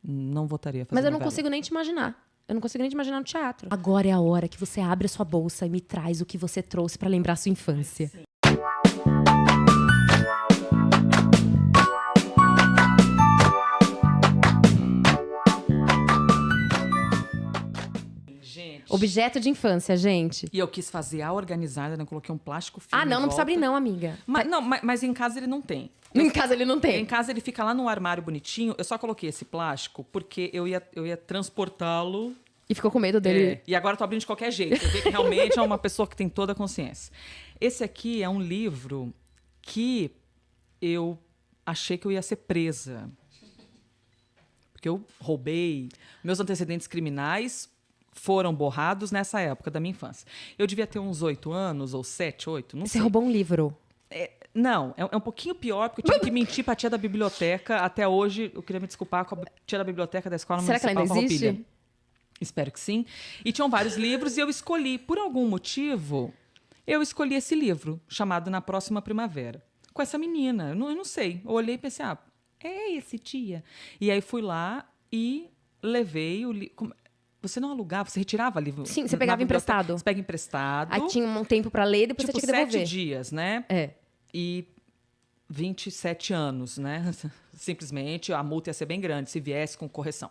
não voltaria a fazer Mas eu não novela. consigo nem te imaginar. Eu não consigo nem te imaginar no teatro. Agora é a hora que você abre a sua bolsa e me traz o que você trouxe pra lembrar a sua infância. Gente. Objeto de infância, gente. E eu quis fazer a organizada, né? Eu coloquei um plástico filme Não em precisa abrir volta. não, amiga. Mas em casa ele não tem. Em casa ele não Em tem. casa ele fica lá no armário bonitinho. Eu só coloquei esse plástico porque eu ia transportá-lo. E ficou com medo dele. E agora eu tô abrindo de qualquer jeito. Você vê que realmente é uma pessoa que tem toda a consciência. Esse aqui é um livro que eu achei que eu ia ser presa. Porque eu roubei. Meus antecedentes criminais foram borrados nessa época da minha infância. Eu devia ter uns 8 anos, ou 7, 8, não Você sei. roubou um livro. Não, é um pouquinho pior, porque eu tive que mentir pra tia da biblioteca. Até hoje, eu queria me desculpar com a tia da biblioteca da escola Será que municipal ela ainda existe? Farroupilha. Espero que sim. E tinham vários livros e eu escolhi, por algum motivo, eu escolhi esse livro, chamado Na Próxima Primavera, com essa menina. Eu não sei. Eu olhei e pensei, é esse, tia? E aí fui lá e levei o livro. Você não alugava, você retirava livro? Sim, você na pegava biblioteca. emprestado. Você pega emprestado. Aí tinha um tempo pra ler, depois Tipo, você tinha que 7 devolver. dias, né? É. E 27 anos, né? simplesmente a multa ia ser bem grande se viesse com correção.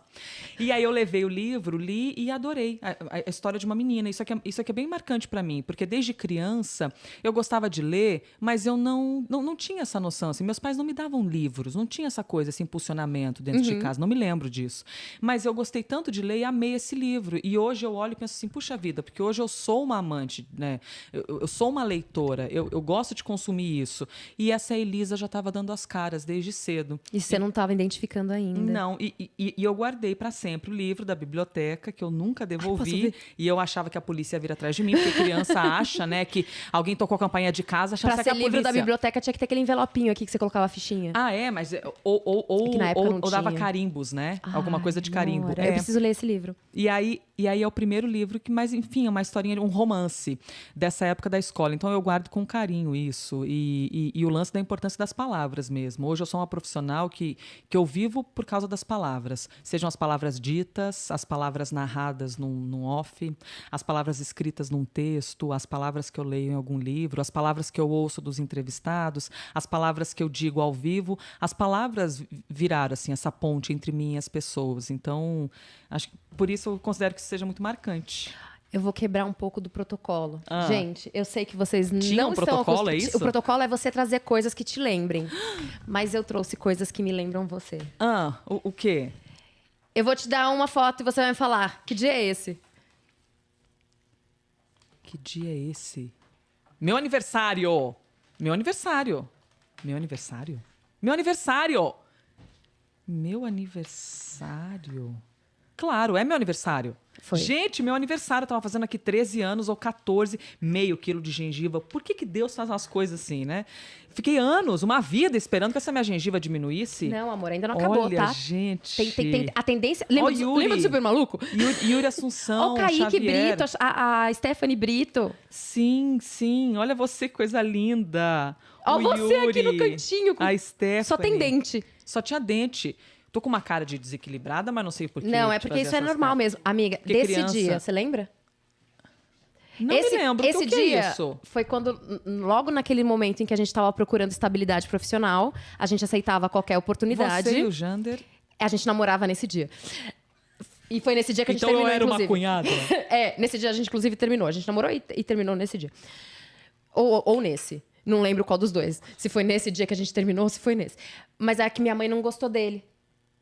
E aí eu levei o livro, li e adorei a história de uma menina. Isso aqui é bem marcante para mim, porque desde criança eu gostava de ler, mas eu não tinha essa noção. Assim, meus pais não me davam livros, não tinha essa coisa, esse impulsionamento dentro de casa, não me lembro disso. Mas eu gostei tanto de ler e amei esse livro. E hoje eu olho e penso assim, puxa vida, porque hoje eu sou uma amante, né? Eu sou uma leitora, eu gosto de consumir isso. E essa Elisa já estava dando as caras desde cedo. E você não estava identificando ainda. Não, e eu guardei para sempre o livro da biblioteca, que eu nunca devolvi. E eu achava que a polícia ia vir atrás de mim, porque criança acha, né, que alguém tocou a campainha de casa, achava Pra que ser a livro polícia... da biblioteca tinha que ter aquele envelopinho aqui que você colocava a fichinha. Ah, é? Mas... que na época não ou dava tinha. carimbos, né? Alguma coisa de carimbo. Amor, eu preciso ler esse livro. E aí é o primeiro livro que, mas enfim, é uma historinha, um romance dessa época da escola. Então eu guardo com carinho isso. E o lance da importância das palavras mesmo. Hoje eu sou uma profissional que eu vivo por causa das palavras. Sejam as palavras ditas, as palavras narradas num off, as palavras escritas num texto, as palavras que eu leio em algum livro, as palavras que eu ouço dos entrevistados, as palavras que eu digo ao vivo. As palavras viraram assim, essa ponte entre mim e as pessoas. Então, acho que por isso eu considero que isso seja muito marcante. Eu vou quebrar um pouco do protocolo. Ah. Gente, eu sei que vocês Tinha não um estão protocolo, é isso? O protocolo é você trazer coisas que te lembrem. Mas eu trouxe coisas que me lembram você. O quê? Eu vou te dar uma foto e você vai me falar, que dia é esse? Que dia é esse? Meu aniversário! Meu aniversário! Meu aniversário? Meu aniversário! Meu aniversário? Claro, é meu aniversário. Foi. Gente, meu aniversário, eu tava fazendo aqui 13 anos ou 14, meio quilo de gengiva. Por que Deus faz umas coisas assim, né? Fiquei anos, uma vida, esperando que essa minha gengiva diminuísse. Não, amor, ainda não acabou, Olha, tá? gente. Tem a tendência... Lembra, Yuri. lembra do Super Maluco? Yuri Assunção, Ó, o Kaique Xavier. Brito, a Stephanie Brito. Sim, sim. Olha você, que coisa linda. Ó, O você aqui no Yuri, cantinho. A Stephanie. Só tem dente. Só tinha dente. Tô com uma cara de desequilibrada, mas não sei por que. Não, é te porque fazer isso é essas normal caras. mesmo. Amiga, Porque desse criança- dia, você lembra? Não me lembro. Esse o que dia é isso? foi quando, logo naquele momento em que a gente estava procurando estabilidade profissional, a gente aceitava qualquer oportunidade. Você e o Jander. A gente namorava nesse dia. E foi nesse dia que a gente Então eu terminou, era uma inclusive. cunhada. Nesse dia a gente, inclusive, terminou. A gente namorou e terminou nesse dia. Ou nesse. Não lembro qual dos dois. Se foi nesse dia que a gente terminou ou se foi nesse. Mas é que minha mãe não gostou dele.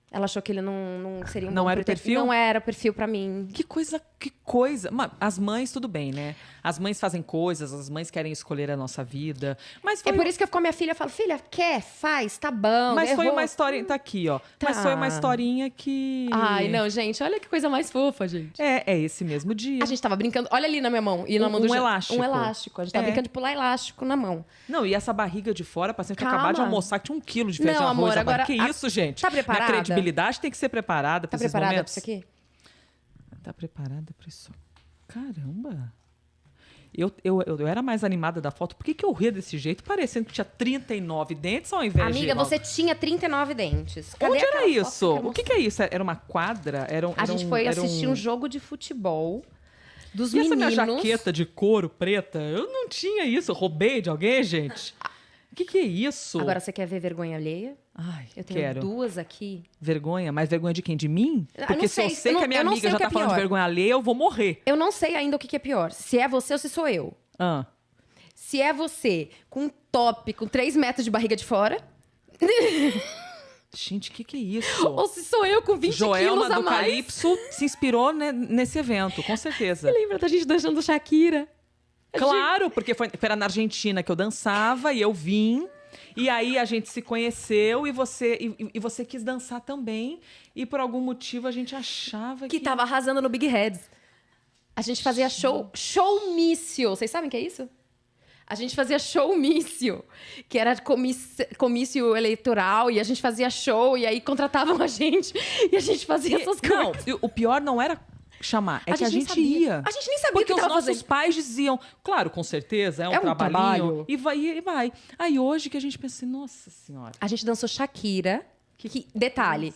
Ela achou que ele não seria um Não bom era o pretendente. perfil? Não era o perfil pra mim. Que coisa, que coisa. As mães, tudo bem, né? As mães fazem coisas, as mães querem escolher a nossa vida. Mas foi, É por isso que eu fico com a minha filha e falo, filha, quer? Faz, tá bom. mas foi errou. uma historinha. Tá aqui, ó. Tá. Mas foi uma historinha que. Ai, não, gente, olha que coisa mais fofa, gente. É esse mesmo dia. A gente tava brincando, olha ali na minha mão. E na mão do Um Jean. elástico. Um elástico. A gente tava É. brincando de pular elástico na mão. Não, e essa barriga de fora, paciente Calma. acabar de almoçar, que tinha 1 quilo de feijão Não, de arroz. amor, na barriga. agora, Que isso, gente? tá preparada? Minha credibilidade tem que ser preparada para Tá esses preparada pra momentos. isso aqui? Tá preparada pra isso? Caramba! Eu era mais animada da foto. Por que eu ria desse jeito, parecendo que tinha 39 dentes ao invés de... Amiga, você tinha 39 dentes. Cadê Onde era aquela foto isso? eu quero O que é isso? Era uma quadra? A gente foi assistir um jogo de futebol dos E essa meninos. minha jaqueta de couro preta? Eu não tinha isso. Eu roubei de alguém, gente? O que é isso? Agora, você quer ver vergonha alheia? Ai, Eu tenho quero. 2 aqui. Vergonha? Mas vergonha de quem? De mim? Eu Porque não se eu sei, sei eu que a não- minha eu não amiga sei o já que tá é falando de pior. vergonha alheia, eu vou morrer. Eu não sei ainda o que é pior. Se é você ou se sou eu. Ah. Se é você com um top com 3 metros de barriga de fora, Gente, o que é isso? ou se sou eu com 20 Joelma quilos a do mais. Calypso se inspirou nesse evento, com certeza. Lembra da gente dançando Shakira? Claro, porque foi na Argentina que eu dançava e eu vim. E aí a gente se conheceu e você quis dançar também. E por algum motivo a gente achava Que tava arrasando no Big Heads. A gente fazia showmício. Vocês sabem o que é isso? A gente fazia showmício, que era comício eleitoral, e a gente fazia show, e aí contratavam a gente, e a gente fazia essas Não, coisas. o pior não era chamar, é que a nem gente sabia. ia. A gente nem sabia Porque o que os tava nossos fazendo. pais diziam, claro, com certeza, é um, É um trabalhinho. trabalho. E vai. Aí hoje que a gente pensa assim, nossa senhora. A gente dançou Shakira, que detalhe,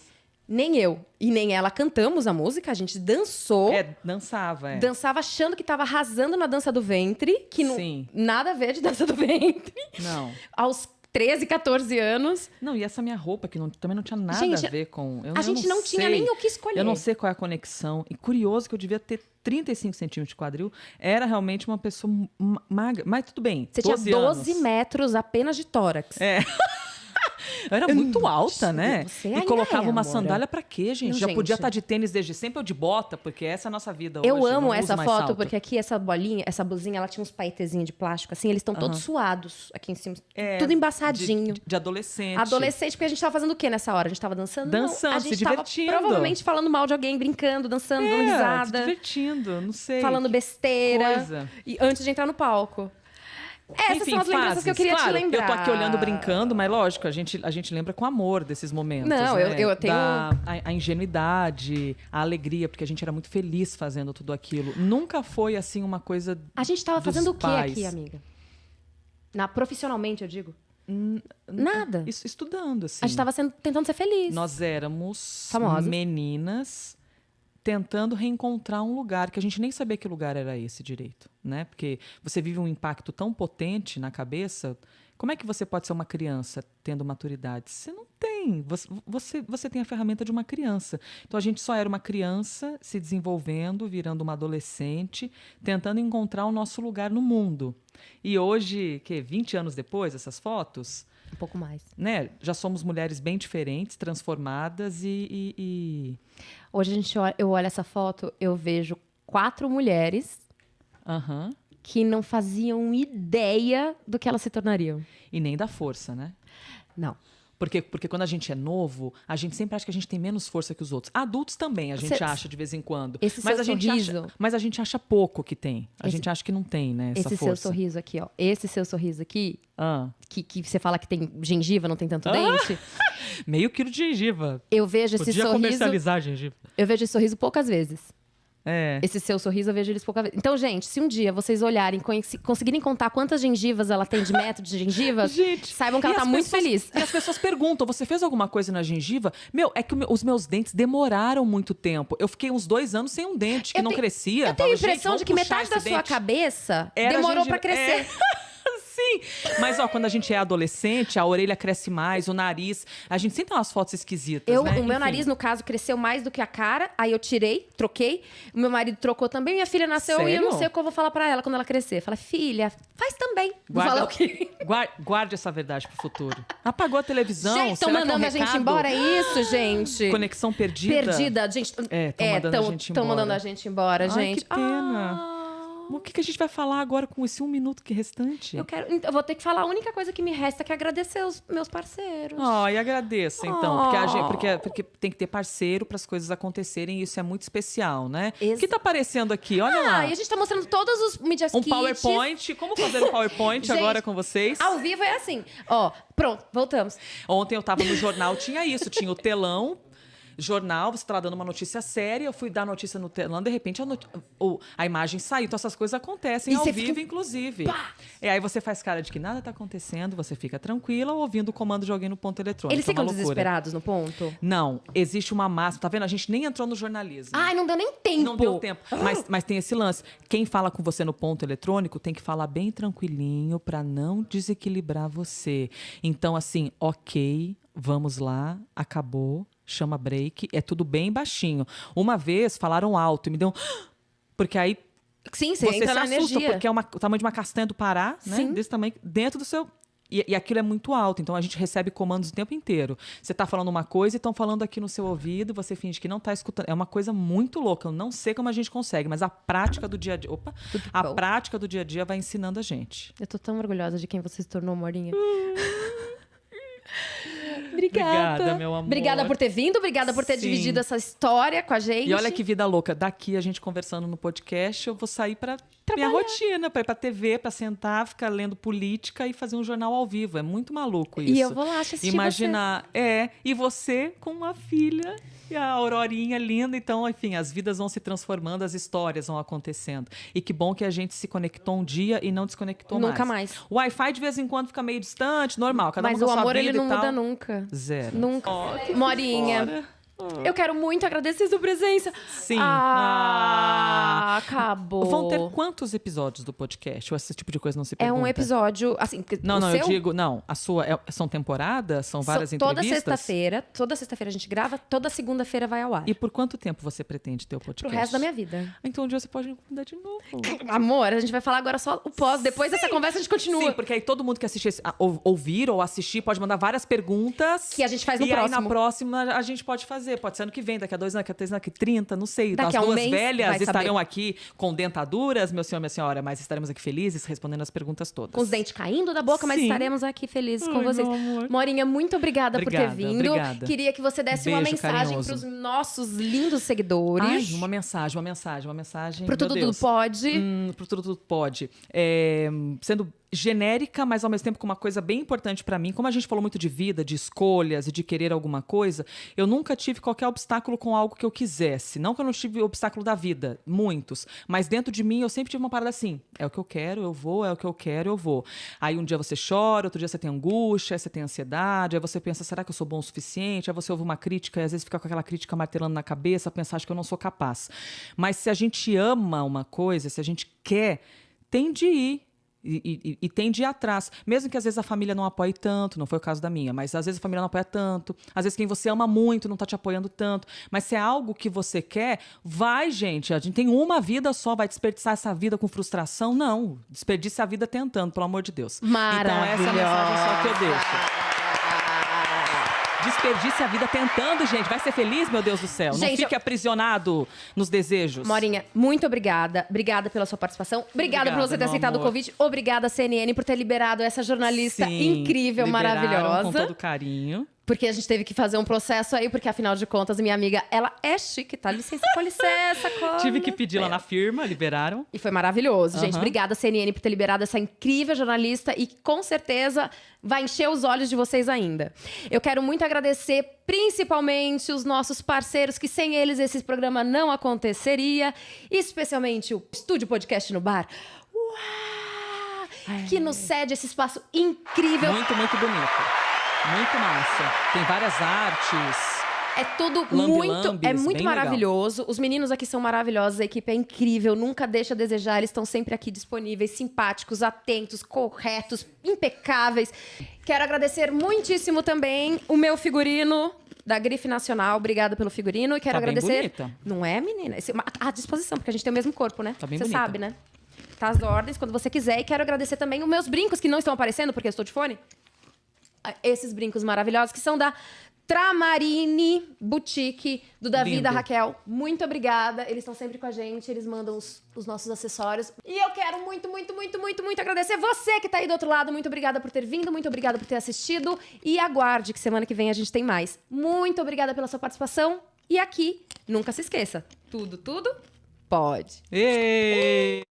nem eu e nem ela cantamos a música, a gente dançou. Dançava, Dançava achando que tava arrasando na dança do ventre, que não Sim. nada a ver de dança do ventre. Não. Aos 13, 14 anos. Não, e essa minha roupa, que também não tinha nada Gente, a ver com... A gente não tinha sei. nem o que escolher. Eu não sei qual é a conexão. E curioso que eu devia ter 35 centímetros de quadril. Era realmente uma pessoa magra. Mas tudo bem, Você tinha 12 anos. metros apenas de tórax. Eu era muito alta, né? Você E ainda colocava é, uma amora. sandália pra quê, gente? Não, Já gente. podia estar de tênis desde sempre ou de bota, porque essa é a nossa vida Eu hoje. amo não essa uso mais foto, salto. porque aqui essa bolinha, essa blusinha, ela tinha uns paetezinhos de plástico, assim, eles estão todos suados aqui em cima. Tudo embaçadinho. De adolescente. Adolescente, porque a gente tava fazendo o quê nessa hora? A gente tava dançando? Dançando, Não, a se gente tava divertindo. provavelmente falando mal de alguém, brincando, dançando, dando Se risada, divertindo, não sei. falando besteira. coisa. E antes de entrar no palco. Essas Enfim, são as lembranças fases. que eu queria Claro, te lembrar. Eu tô aqui olhando, brincando, mas lógico, a gente lembra com amor desses momentos. Não, né? eu tenho- A ingenuidade, a alegria, porque a gente era muito feliz fazendo tudo aquilo. Nunca foi, assim, uma coisa A gente tava dos fazendo o quê pais. aqui, amiga? Profissionalmente, eu digo? Nada. Estudando, assim. A gente tava tentando ser feliz. Nós éramos Famosas. meninas tentando reencontrar um lugar que a gente nem sabia que lugar era esse direito, né? Porque você vive um impacto tão potente na cabeça. Como é que você pode ser uma criança tendo maturidade? Você não tem. Você tem a ferramenta de uma criança. Então a gente só era uma criança se desenvolvendo, virando uma adolescente, tentando encontrar o nosso lugar no mundo. E hoje, 20 anos depois, essas fotos, Um pouco mais. né? Já somos mulheres bem diferentes, transformadas e... Hoje eu olho essa foto, eu vejo 4 mulheres Aham. que não faziam ideia do que elas se tornariam. E nem dá força, né? Não. Porque quando a gente é novo, a gente sempre acha que a gente tem menos força que os outros. Adultos também, a gente acha de vez em quando. Esse mas seu a gente sorriso- mas a gente acha pouco que tem. A Esse- gente acha que não tem, né? Essa Esse seu força. sorriso aqui, ó. Esse seu sorriso aqui, Ah, que você fala que tem gengiva, não tem tanto dente. meio quilo de gengiva. Eu vejo esse Podia sorriso. comercializar gengiva. Eu vejo esse sorriso poucas vezes. É. Esse seu sorriso eu vejo eles poucas vezes. Então, gente, se um dia vocês olharem, conseguirem contar quantas gengivas ela tem de metro de gengiva, Gente, saibam que ela e tá as muito pessoas- feliz. E as pessoas perguntam: você fez alguma coisa na gengiva? Meu, é que os meus dentes demoraram muito tempo. Eu fiquei uns 2 anos sem um dente que Eu não tenho- crescia. Eu tenho a Falava, "Gente, impressão de vamos que puxar metade da esse sua dente." cabeça Era demorou gengiva. pra crescer. Sim, mas ó, quando a gente é adolescente, a orelha cresce mais, o nariz. A gente sempre tem umas fotos esquisitas, né? O meu Enfim. nariz, no caso, cresceu mais do que a cara. Aí eu tirei, troquei. O meu marido trocou também. Minha filha nasceu e eu Sério? não sei o que eu vou falar pra ela quando ela crescer. Fala, filha, faz também. Vou falar o quê? Guarde essa verdade pro futuro. Apagou a televisão. Gente, estão será que é um mandando a gente recado? embora, é isso, gente? Conexão perdida. Perdida, gente. É, tão mandando a gente Estão embora. mandando a gente embora, Ai, gente. que pena. Ah, O que a gente vai falar agora com esse 1 minuto que é restante? eu vou ter que falar a única coisa que me resta, que é agradecer os meus parceiros. E agradeça, então. Porque tem que ter parceiro para as coisas acontecerem e isso é muito especial, né? O que tá aparecendo aqui? Olha lá. E a gente tá mostrando todos os Media Um Kits. PowerPoint. Como fazer um PowerPoint Gente, agora com vocês? Ao vivo é assim. Ó, pronto, voltamos. Ontem eu tava no jornal, tinha isso. Tinha o telão, jornal, você estava dando uma notícia séria, eu fui dar notícia no telão, de repente a imagem saiu. Então essas coisas acontecem E ao você vivo, fica- inclusive. Aí você faz cara de que nada tá acontecendo, você fica tranquila ouvindo o comando de alguém no ponto eletrônico. Eles é uma ficam loucura. desesperados no ponto? Não, existe uma massa. Tá vendo? A gente nem entrou no jornalismo. Ai, não deu nem tempo. Não deu tempo. Mas tem esse lance. Quem fala com você no ponto eletrônico tem que falar bem tranquilinho para não desequilibrar você. Então, assim, ok, vamos lá, acabou, chama break, é tudo bem baixinho. Uma vez falaram alto e me deu. Porque aí Sim, você você entra se na assusta, energia. porque é o tamanho de uma castanha do Pará, né? Sim. Desse tamanho, dentro do seu. E aquilo é muito alto, então a gente recebe comandos o tempo inteiro. Você tá falando uma coisa e estão falando aqui no seu ouvido, você finge que não tá escutando. É uma coisa muito louca. Eu não sei como a gente consegue, mas a prática do dia a dia. A bom. prática do dia a dia vai ensinando a gente. Eu tô tão orgulhosa de quem você se tornou, Morinha. Obrigada, meu amor. Obrigada por ter vindo, obrigada por ter Sim. dividido essa história com a gente. E olha que vida louca. Daqui a gente conversando no podcast, eu vou sair para minha rotina, para ir pra TV, para sentar, ficar lendo política e fazer um jornal ao vivo. É muito maluco isso. E eu vou lá assistir Imaginar, e você com uma filha e a Aurorinha linda. Então, enfim, as vidas vão se transformando, as histórias vão acontecendo. E que bom que a gente se conectou um dia e não desconectou Nunca mais. O Wi-Fi de vez em quando fica meio distante, normal. Cada Mas um o na sua amor, vida ele não e tal. muda nunca. Zero. Nunca. Morinha, Fora. Eu quero muito agradecer sua presença. Sim. Acabou. Vão ter quantos episódios do podcast? Ou esse tipo de coisa não se pergunta? É um episódio, assim... Não, o não, seu... eu digo... Não, a sua... são temporadas? São várias Toda entrevistas? toda sexta-feira a gente grava, toda segunda-feira vai ao ar. E por quanto tempo você pretende ter o podcast? Pro resto da minha vida. Então um dia você pode me convidar de novo. Amor, a gente vai falar agora só o pós. Depois dessa conversa a gente continua. Sim, porque aí todo mundo que assistir, ouvir ou assistir pode mandar várias perguntas. Que a gente faz no e próximo. E aí na próxima a gente pode fazer. Pode ser ano que vem, daqui a 2 anos, daqui a 3 anos, daqui a 30, não sei. Daqui As a um duas mês, velhas vai estarão saber. aqui com dentaduras, meu senhor, minha senhora, mas estaremos aqui felizes respondendo as perguntas todas. Com os dentes caindo da boca, mas Sim. estaremos aqui felizes com Ai, vocês. meu amor. Morinha, muito obrigada por ter vindo. Obrigada. Queria que você desse uma Beijo mensagem carinhoso. pros nossos lindos seguidores. Ai, uma mensagem. Pro Tudo Tudo Pode. Pro Tudo Tudo Pode. Sendo genérica, mas ao mesmo tempo com uma coisa bem importante pra mim. Como a gente falou muito de vida, de escolhas e de querer alguma coisa, eu nunca tive qualquer obstáculo com algo que eu quisesse. Não que eu não tive obstáculo da vida, muitos. Mas dentro de mim eu sempre tive uma parada assim. É o que eu quero, eu vou. É o que eu quero, eu vou. Aí um dia você chora, outro dia você tem angústia, aí você tem ansiedade, aí você pensa, será que eu sou bom o suficiente? Aí você ouve uma crítica e às vezes fica com aquela crítica martelando na cabeça, pensar, acho que eu não sou capaz. Mas se a gente ama uma coisa, se a gente quer, tem de ir. E tem de ir atrás. Mesmo que às vezes a família não apoie tanto, não foi o caso da minha, mas às vezes a família não apoia tanto, às vezes quem você ama muito não tá te apoiando tanto. Mas se é algo que você quer, vai, gente. A gente tem uma vida só, vai desperdiçar essa vida com frustração? Não. Desperdice a vida tentando, pelo amor de Deus. Maravilhosa. Então essa é a mensagem só que eu deixo. Desperdice a vida tentando, gente. Vai ser feliz, meu Deus do céu. Não Gente, fique aprisionado nos desejos. Morinha, muito obrigada. Obrigada pela sua participação. Obrigada por você ter meu aceitado amor. o convite. Obrigada, CNN, por ter liberado essa jornalista Sim, incrível, liberaram maravilhosa. com todo carinho. Porque a gente teve que fazer um processo aí, porque afinal de contas, minha amiga, ela é chique, tá? Licença, com licença, Tive que pedir lá na firma, liberaram. E foi maravilhoso, gente. Aham. Obrigada, CNN, por ter liberado essa incrível jornalista e com certeza vai encher os olhos de vocês ainda. Eu quero muito agradecer, principalmente, os nossos parceiros, que sem eles esse programa não aconteceria, especialmente o Estúdio Podcast no Bar. Uau! Que nos cede esse espaço incrível. Muito, muito bonito. Muito massa. Tem várias artes. É tudo Lambi-lambis, é muito bem maravilhoso. Os meninos aqui são maravilhosos, a equipe é incrível, nunca deixa a desejar. Eles estão sempre aqui disponíveis, simpáticos, atentos, corretos, impecáveis. Quero agradecer muitíssimo também o meu figurino da Grife Nacional. Obrigada pelo figurino. E quero Tá bem agradecer. bonita. Não é, menina? À disposição, porque a gente tem o mesmo corpo, né? Tá bem Você bonita. sabe, né? Tá às ordens quando você quiser. E quero agradecer também os meus brincos que não estão aparecendo, porque eu estou de fone. Esses brincos maravilhosos que são da Tramarine Boutique, do Davi e da Lindo. Raquel. Muito obrigada. Eles estão sempre com a gente, eles mandam os nossos acessórios. E eu quero muito, muito, muito, muito, muito agradecer você que tá aí do outro lado. Muito obrigada por ter vindo, muito obrigada por ter assistido. E aguarde que semana que vem a gente tem mais. Muito obrigada pela sua participação. E aqui, nunca se esqueça, tudo, tudo pode. Ei!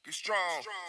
Be strong. Strong.